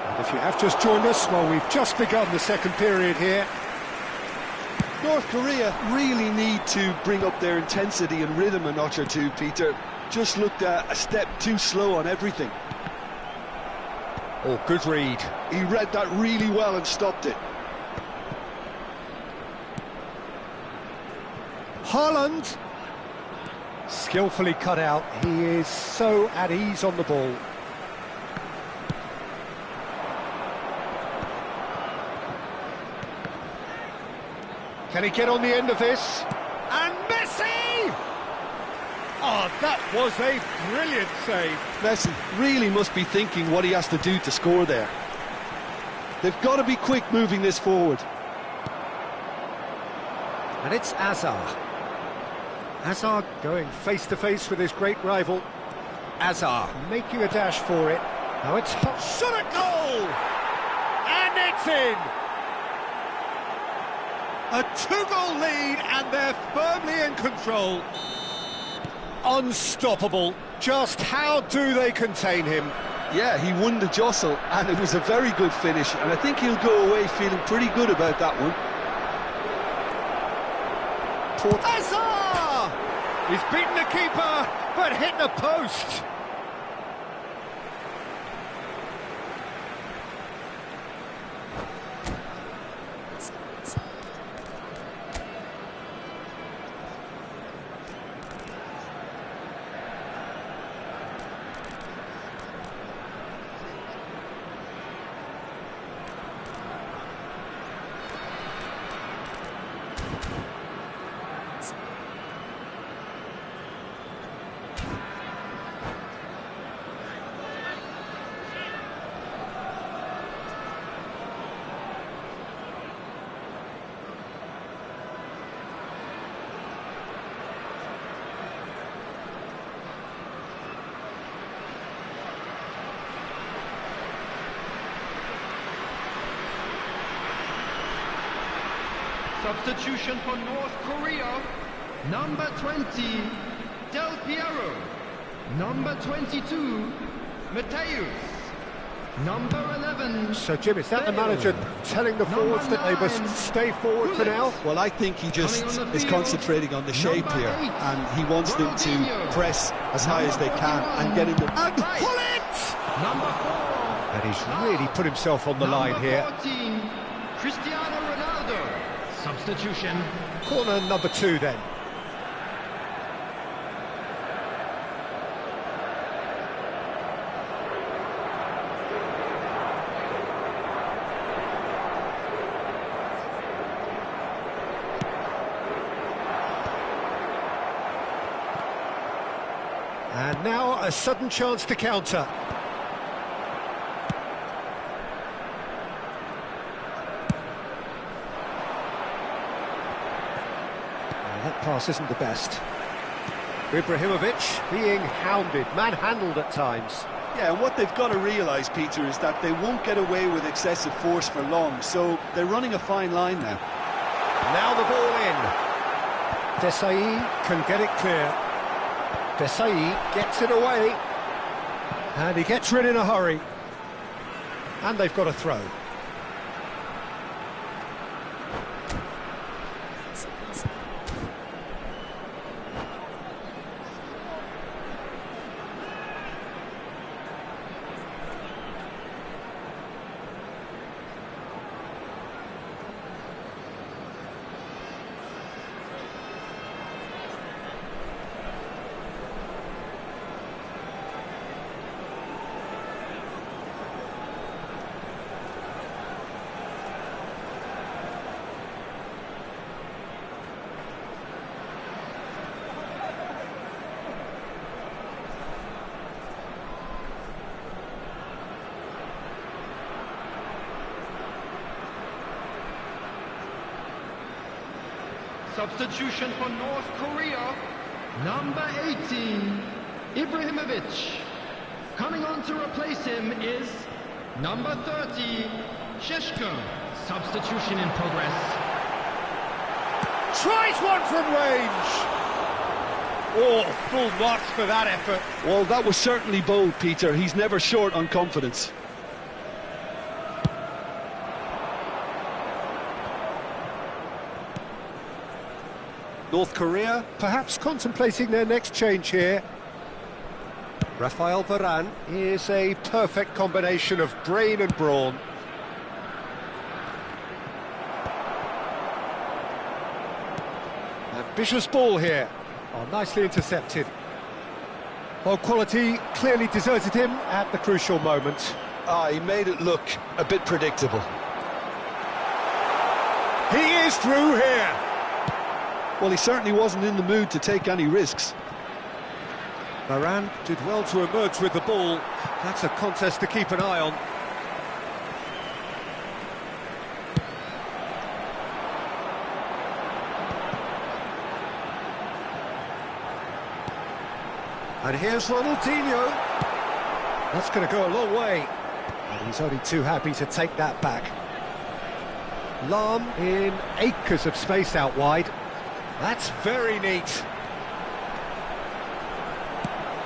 And if you have just joined us, well, we've just begun the second period here. North Korea really need to bring up their intensity and rhythm a notch or two, Peter. Just looked a step too slow on everything. Oh, good read. He read that really well and stopped it. Haaland. Skillfully cut out. He is so at ease on the ball. Can he get on the end of this? And Messi! Oh, that was a brilliant save. Messi really must be thinking what he has to do to score there. They've got to be quick moving this forward. And it's Azar. Azar going face-to-face with his great rival. Azar making a dash for it. Now it's hot. Shot at goal! And it's in! A 2-goal lead and they're firmly in control. Unstoppable. Just how do they contain him? Yeah, he won the jostle and it was a very good finish, and I think he'll go away feeling pretty good about that one. Azar! He's beaten the keeper, but hit the post. Substitution for North Korea. Number 20, Del Piero. Number 22, Mateus. Number 11. So, Jim, is that the manager telling the forwards that they must stay forward for now? Well, I think he just is concentrating on the shape here, and he wants them to press as high as they can and get in the... And pull it! Number 4. And he's really put himself on the line here. 14, Cristiano Ronaldo. Substitution. Corner number 2 then. And now a sudden chance to counter. That pass isn't the best. Ibrahimovic being hounded, manhandled at times. Yeah, and what they've got to realise, Peter, is that they won't get away with excessive force for long, so they're running a fine line now. Now the ball in. Desai can get it clear. Desai gets it away. And he gets rid in a hurry. And they've got a throw. Substitution for North Korea, number 18, Ibrahimovic. Coming on to replace him is number 30, Sheshko. Substitution in progress. Tries one from range. Oh, full marks for that effort. Well, that was certainly bold, Peter. He's never short on confidence. North Korea perhaps contemplating their next change here. Rafael Varane is a perfect combination of brain and brawn. Ambitious ball here. Oh, nicely intercepted. Well, quality clearly deserted him at the crucial moment. He made it look a bit predictable. He is through here. Well, he certainly wasn't in the mood to take any risks. Varane did well to emerge with the ball. That's a contest to keep an eye on. And here's Ronaldinho. That's going to go a long way. And he's only too happy to take that back. Lahm in acres of space out wide. That's very neat.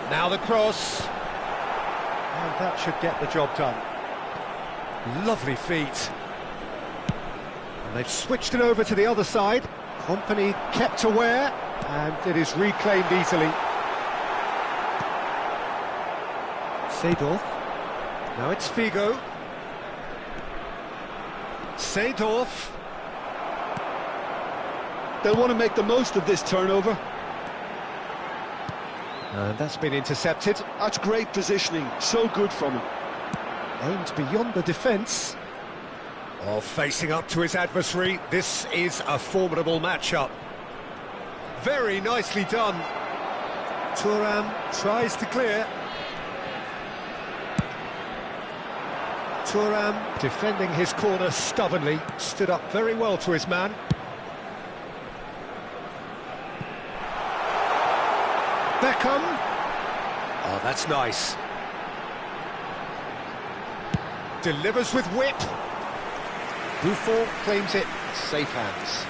Now the cross. And that should get the job done. Lovely feet. And they've switched it over to the other side. Company kept aware, and it is reclaimed easily. Seedorf. Now it's Figo. Seedorf. They'll want to make the most of this turnover. And that's been intercepted. That's great positioning, so good from him. Aimed beyond the defence. Oh, facing up to his adversary, this is a formidable matchup. Very nicely done. Thuram tries to clear. Thuram defending his corner stubbornly, stood up very well to his man. Beckham. Oh, that's nice. Delivers with whip. Buffon claims it. Safe hands.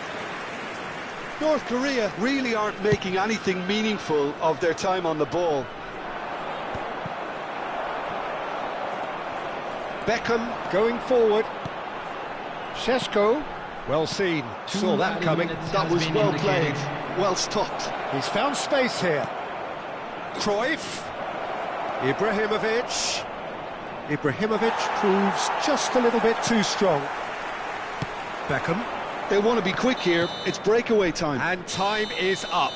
North Korea really aren't making anything meaningful of their time on the ball. Beckham going forward. Sheshko. Well seen. Saw that coming. That was well played. Well stopped. He's found space here. Cruyff. Ibrahimovic. Ibrahimovic proves just a little bit too strong. Beckham. They want to be quick here. It's breakaway time. And time is up.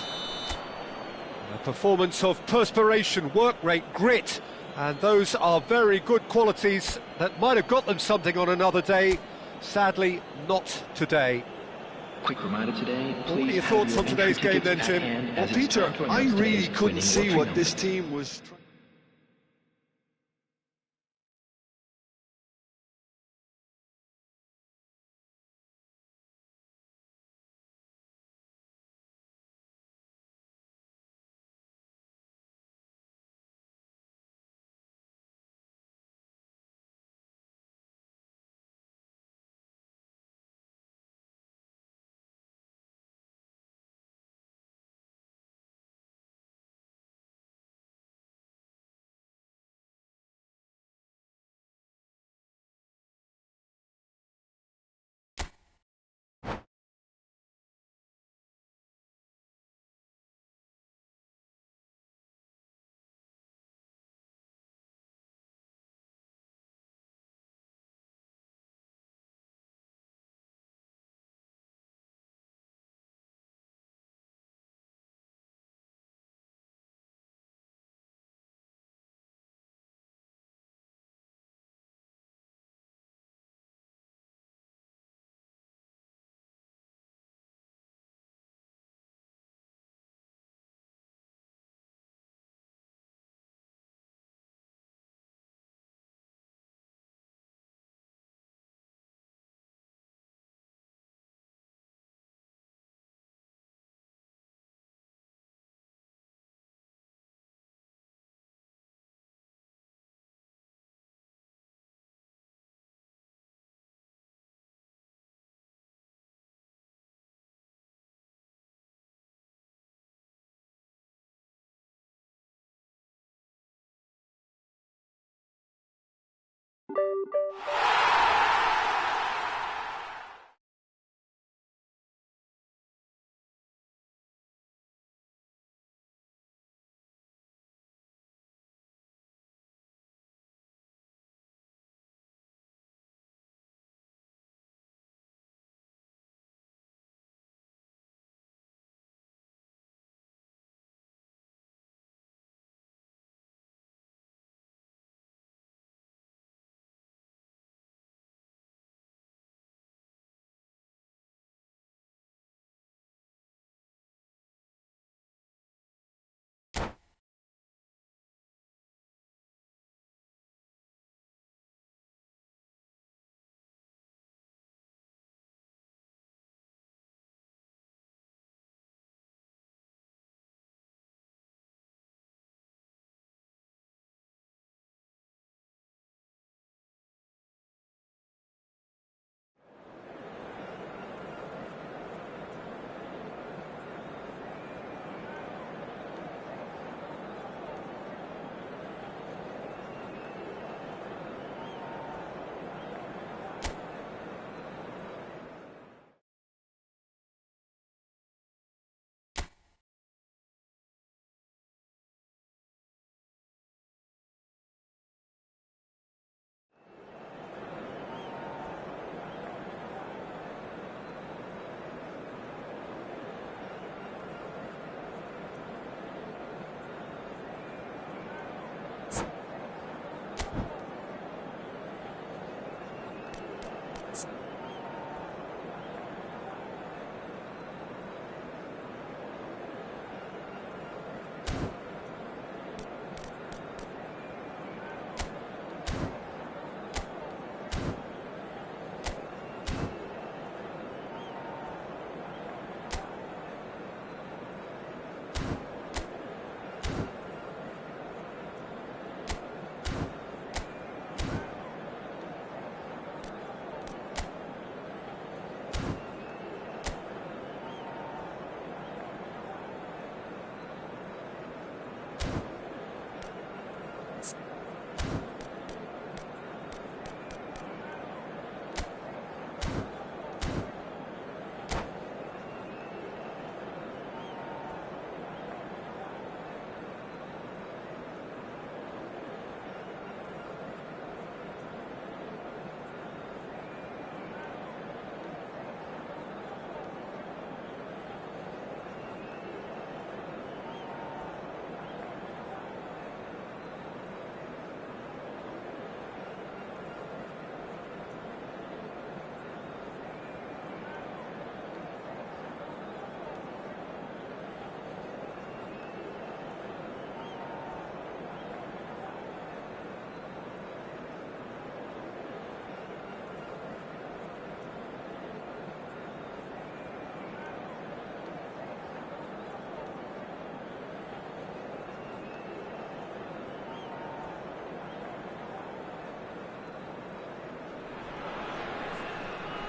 A performance of perspiration, work rate, grit, and those are very good qualities that might have got them something on another day. Sadly, not today. Quick reminder today, please. What are your thoughts on today's game then, Jim? Well, Peter, I really couldn't see what this team was trying.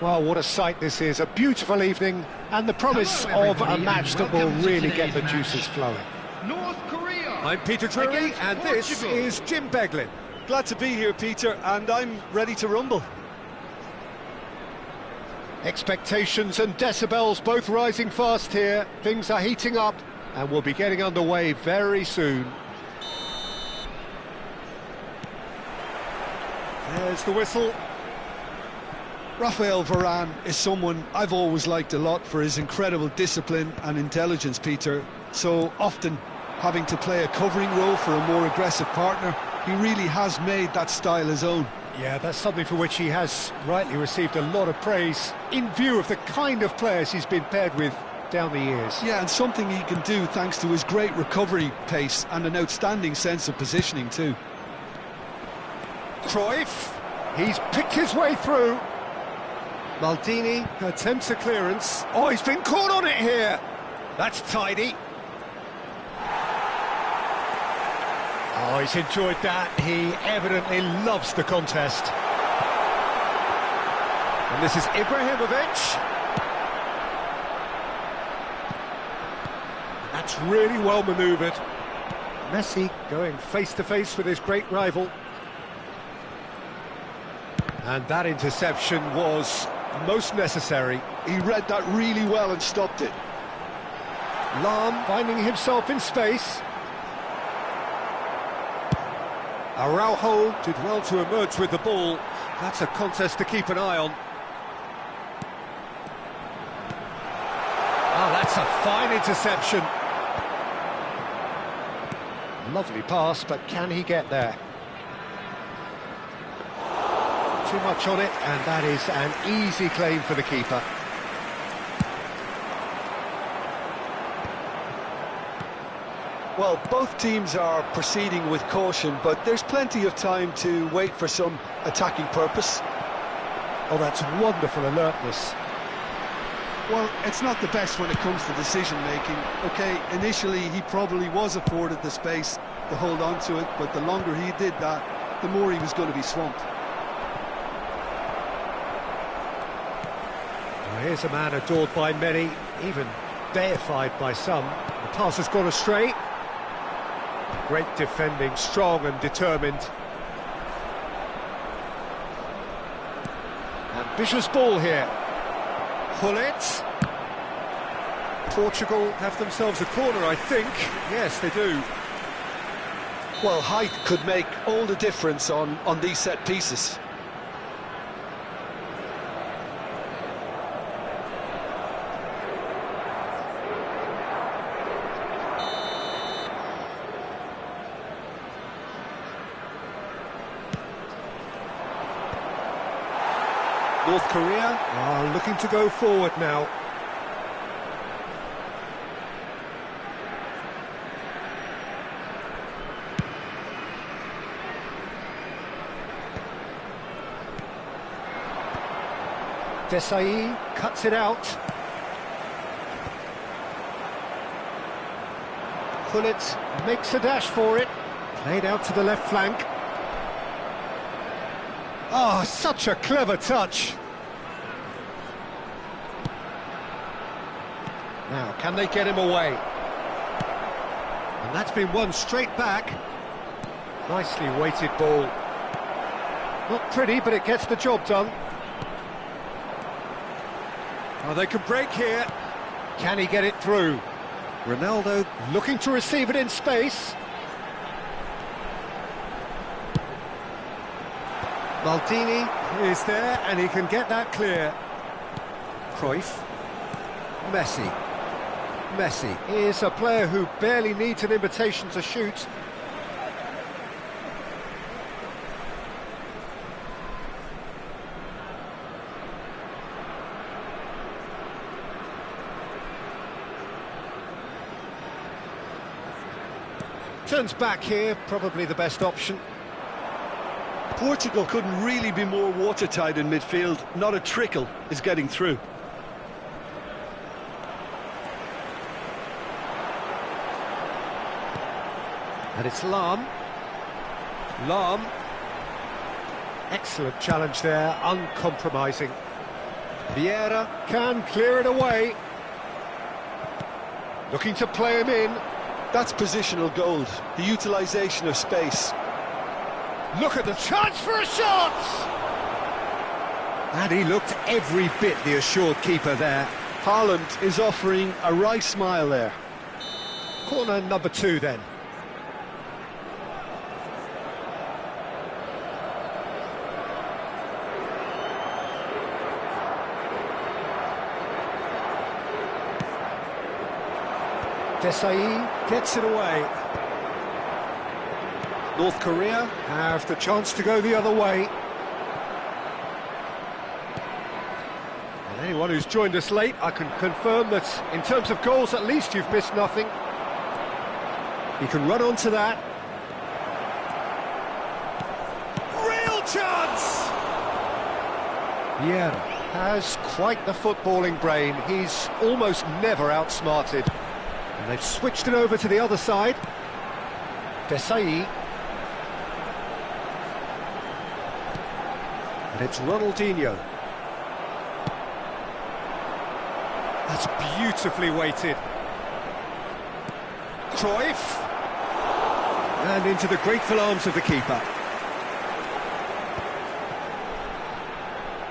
Well, what a sight this is, a beautiful evening, and the promise Hello, of a everybody, match and that will welcome to really get today's the match. juices flowing. North Korea. I'm Peter Drury, against and this Portugal. is Jim Beglin. Glad to be here, Peter, and I'm ready to rumble. Expectations and decibels both rising fast here. Things are heating up, and we'll be getting underway very soon. There's the whistle. Rafael Varane is someone I've always liked a lot for his incredible discipline and intelligence, Peter. So often having to play a covering role for a more aggressive partner, he really has made that style his own. Yeah, that's something for which he has rightly received a lot of praise in view of the kind of players he's been paired with down the years. Yeah, and something he can do thanks to his great recovery pace and an outstanding sense of positioning too. Cruyff, he's picked his way through. Maldini attempts a clearance. Oh, he's been caught on it here. That's tidy. Oh, he's enjoyed that. He evidently loves the contest. And this is Ibrahimovic. That's really well manoeuvred. Messi going face-to-face with his great rival. And that interception was most necessary. He read that really well and stopped it. Lahm finding himself in space. Araujo did well to emerge with the ball. That's a contest to keep an eye on. Oh, that's a fine interception. Lovely pass, but can he get there? Too much on it, and that is an easy claim for the keeper. Well, both teams are proceeding with caution, but there's plenty of time to wait for some attacking purpose. Oh, that's wonderful alertness. Well, it's not the best when it comes to decision-making. OK, initially he probably was afforded the space to hold on to it, but the longer he did that, the more he was going to be swamped. Well, here's a man adored by many, even deified by some. The pass has gone astray. Great defending, strong and determined. Ambitious ball here. Gullit. Portugal have themselves a corner, I think. Yes, they do. Well, height could make all the difference on these set pieces. North Korea are looking to go forward now. Desai cuts it out. Gullit makes a dash for it. Played out to the left flank. Oh, such a clever touch. Now, can they get him away? And that's been won straight back. Nicely weighted ball. Not pretty, but it gets the job done. Oh, they can break here. Can he get it through? Ronaldo looking to receive it in space. Maldini is there, and he can get that clear. Cruyff. Messi. Messi is a player who barely needs an invitation to shoot. Turns back here, probably the best option. Portugal couldn't really be more watertight in midfield. Not a trickle is getting through. And it's Lahm. Lahm. Excellent challenge there, uncompromising. Vieira can clear it away. Looking to play him in. That's positional gold, the utilisation of space. Look at the chance for a shot! And he looked every bit the assured keeper there. Haaland is offering a wry smile there. Corner number 2 then. Desai gets it away. North Korea have the chance to go the other way. And anyone who's joined us late, I can confirm that in terms of goals, at least you've missed nothing. You can run onto that. Real chance! Vieira has quite the footballing brain. He's almost never outsmarted. And they've switched it over to the other side. Desai. And it's Ronaldinho. That's beautifully weighted. Cruyff. And into the grateful arms of the keeper.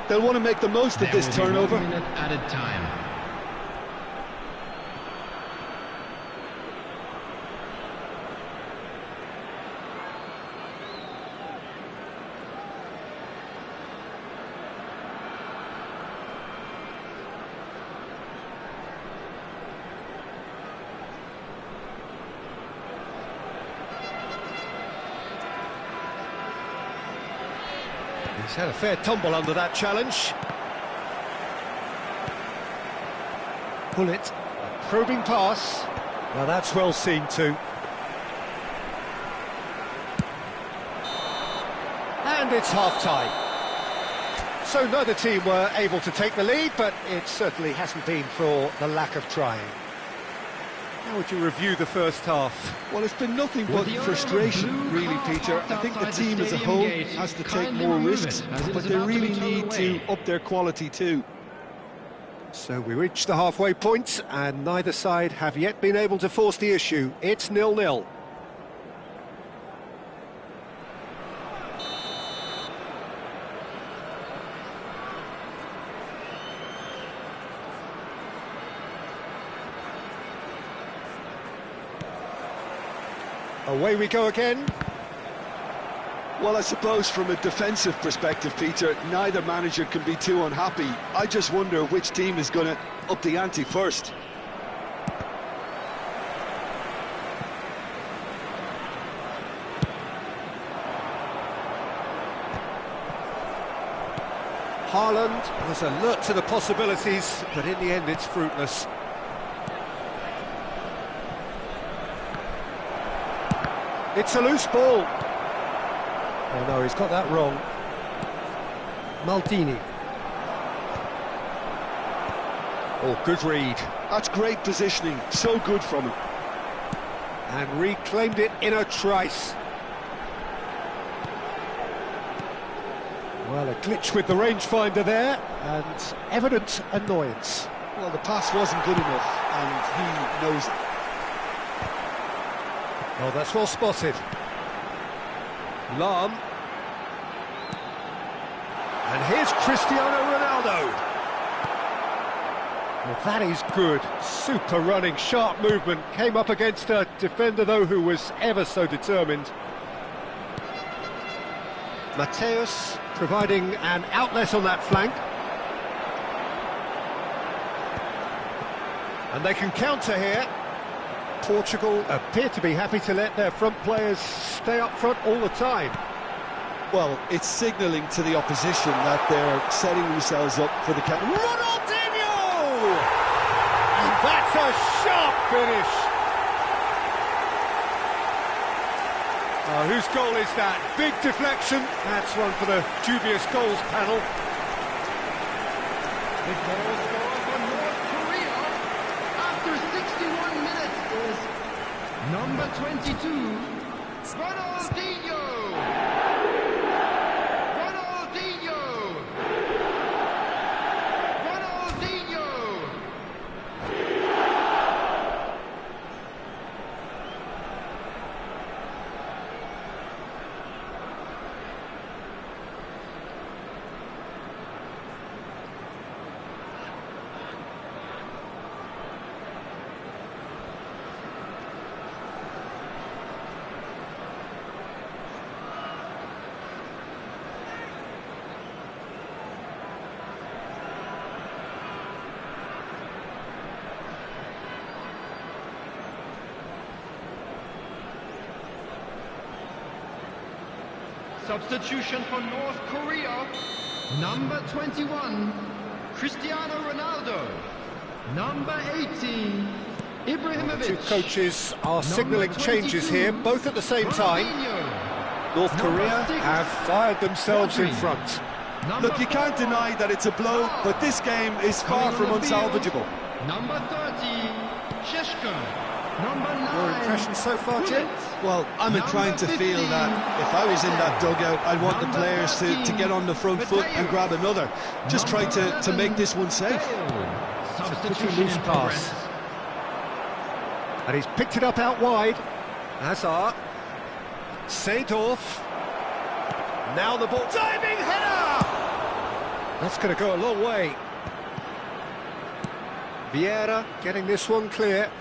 They'll want to make the most of this turnover. 1 minute added time. He's had a fair tumble under that challenge. Pull it. A probing pass. Now that's well seen too. And it's half-time. So neither team were able to take the lead, but it certainly hasn't been for the lack of trying. How would you review the first half? Well, it's been nothing but frustration, really, Peter. I think the team as a whole has to take more risks, but they really need to up their quality too. So we reached the halfway point, and neither side have yet been able to force the issue. It's 0-0. Away we go again. Well, I suppose from a defensive perspective, Peter, neither manager can be too unhappy. I just wonder which team is going to up the ante first. Haaland was alert to the possibilities, but in the end it's fruitless. It's a loose ball. Oh no, he's got that wrong. Maldini. Oh, good read. That's great positioning, so good from him. And reclaimed it in a trice. Well, a glitch with the rangefinder there, and evident annoyance. Well, the pass wasn't good enough, and he knows it. Oh, that's well spotted. Lahm. And here's Cristiano Ronaldo. Well, that is good. Super running, sharp movement. Came up against a defender, though, who was ever so determined. Mateus providing an outlet on that flank. And they can counter here. Portugal appear to be happy to let their front players stay up front all the time. Well, it's signalling to the opposition that they're setting themselves up for the counter. Ronaldinho! And that's a sharp finish. Whose goal is that? Big deflection. That's one for the dubious goals panel. The goal scorer for North Korea after 61 minutes is number 22, Ronaldinho! Ronaldinho! Substitution for North Korea. Number 21, Cristiano Ronaldo. Number 18, Ibrahimovic. The two coaches are signalling changes here, both at the same time. North Korea have fired themselves in front. Look, you can't deny that it's a blow, but this game is far from unsalvageable. Number 30, Sheshko. Number 9. Your impression so far, Jim? Well, I'm inclined to feel that if I was in that dugout, I'd want the players to get on the front foot and grab another. Just try to make this one safe. Pretty loose pass. And he's picked it up out wide. Hazard. Seedorf. Now the ball. Diving header! That's going to go a long way. Vieira getting this one clear.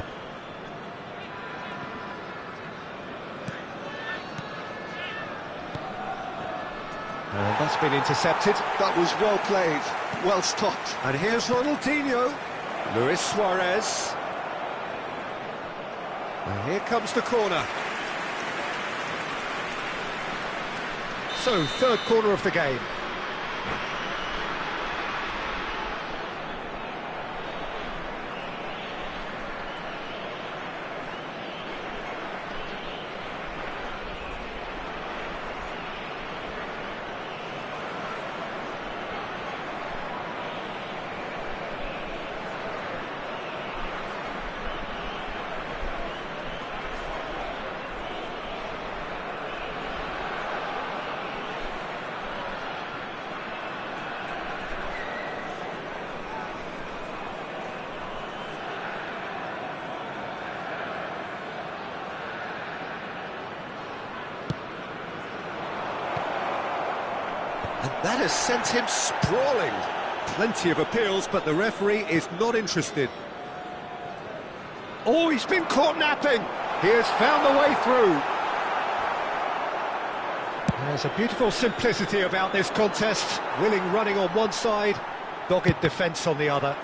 And that's been intercepted. That was well played, well stopped. And here's Ronaldinho. Luis Suarez. And here comes the corner. So, third corner of the game. And that has sent him sprawling. Plenty of appeals, but the referee is not interested. Oh, he's been caught napping. He has found the way through. There's a beautiful simplicity about this contest. Willing running on one side, dogged defence on the other.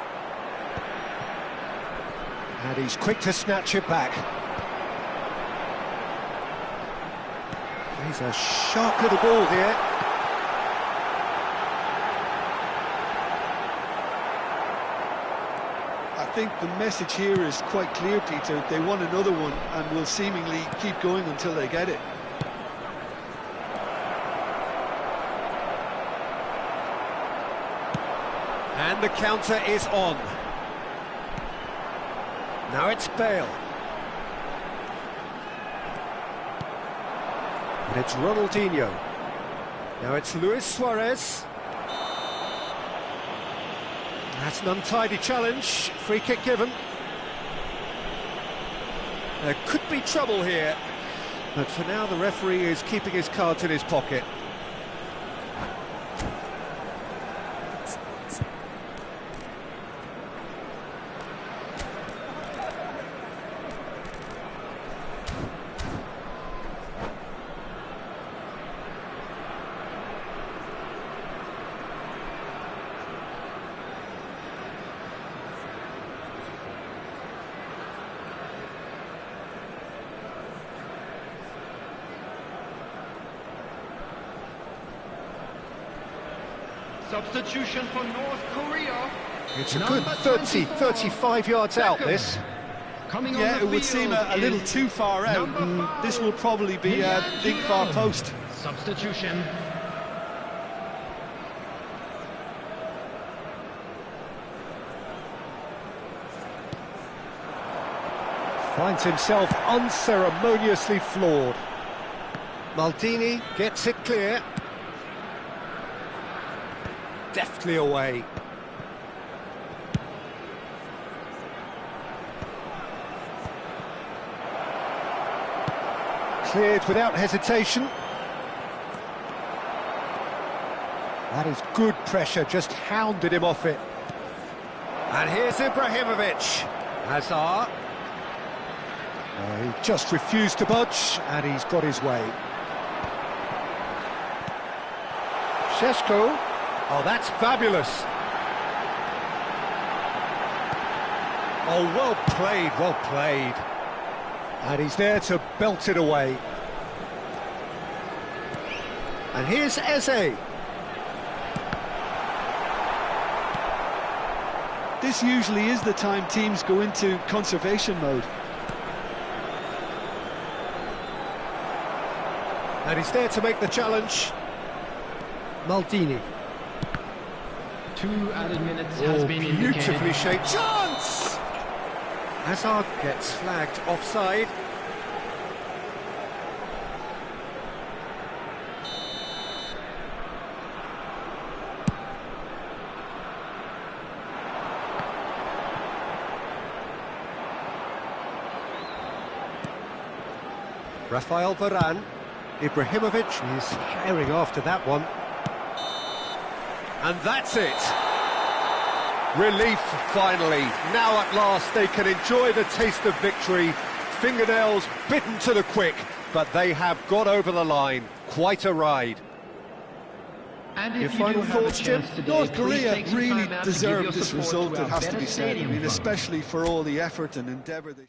And he's quick to snatch it back. He's a sharp little ball here. I think the message here is quite clear, Peter. They want another one and will seemingly keep going until they get it. And the counter is on. Now it's Bale. And it's Ronaldinho. Now it's Luis Suarez. That's an untidy challenge. Free kick given. There could be trouble here. But for now, the referee is keeping his cards in his pocket. Substitution for North Korea. It's a good 30, 35 yards out, this. Yeah, it would seem a little too far out, and this will probably be a big far post. Substitution. Finds himself unceremoniously floored. Maldini gets it clear. Deftly away. Cleared without hesitation. That is good pressure, just hounded him off it. And here's Ibrahimovic. Hazard. He just refused to budge, and he's got his way. Šeško. Oh, that's fabulous. Oh, well played, well played. And he's there to belt it away. And here's Eze. This usually is the time teams go into conservation mode. And he's there to make the challenge. Maldini. 2 added minutes has been Beautifully indicated. shaped chance! Hazard gets flagged offside. Rafael Varane. Ibrahimovic is herring after that one. And that's it. Relief, finally. Now at last they can enjoy the taste of victory. Fingernails bitten to the quick, but they have got over the line. Quite a ride. And Your if you final do have a thoughts, Jim? chance today, North please Korea take some really time out to give deserved your this support result, to it our has to Better be said. I Stadium mean, Fund. especially for all the effort and endeavour they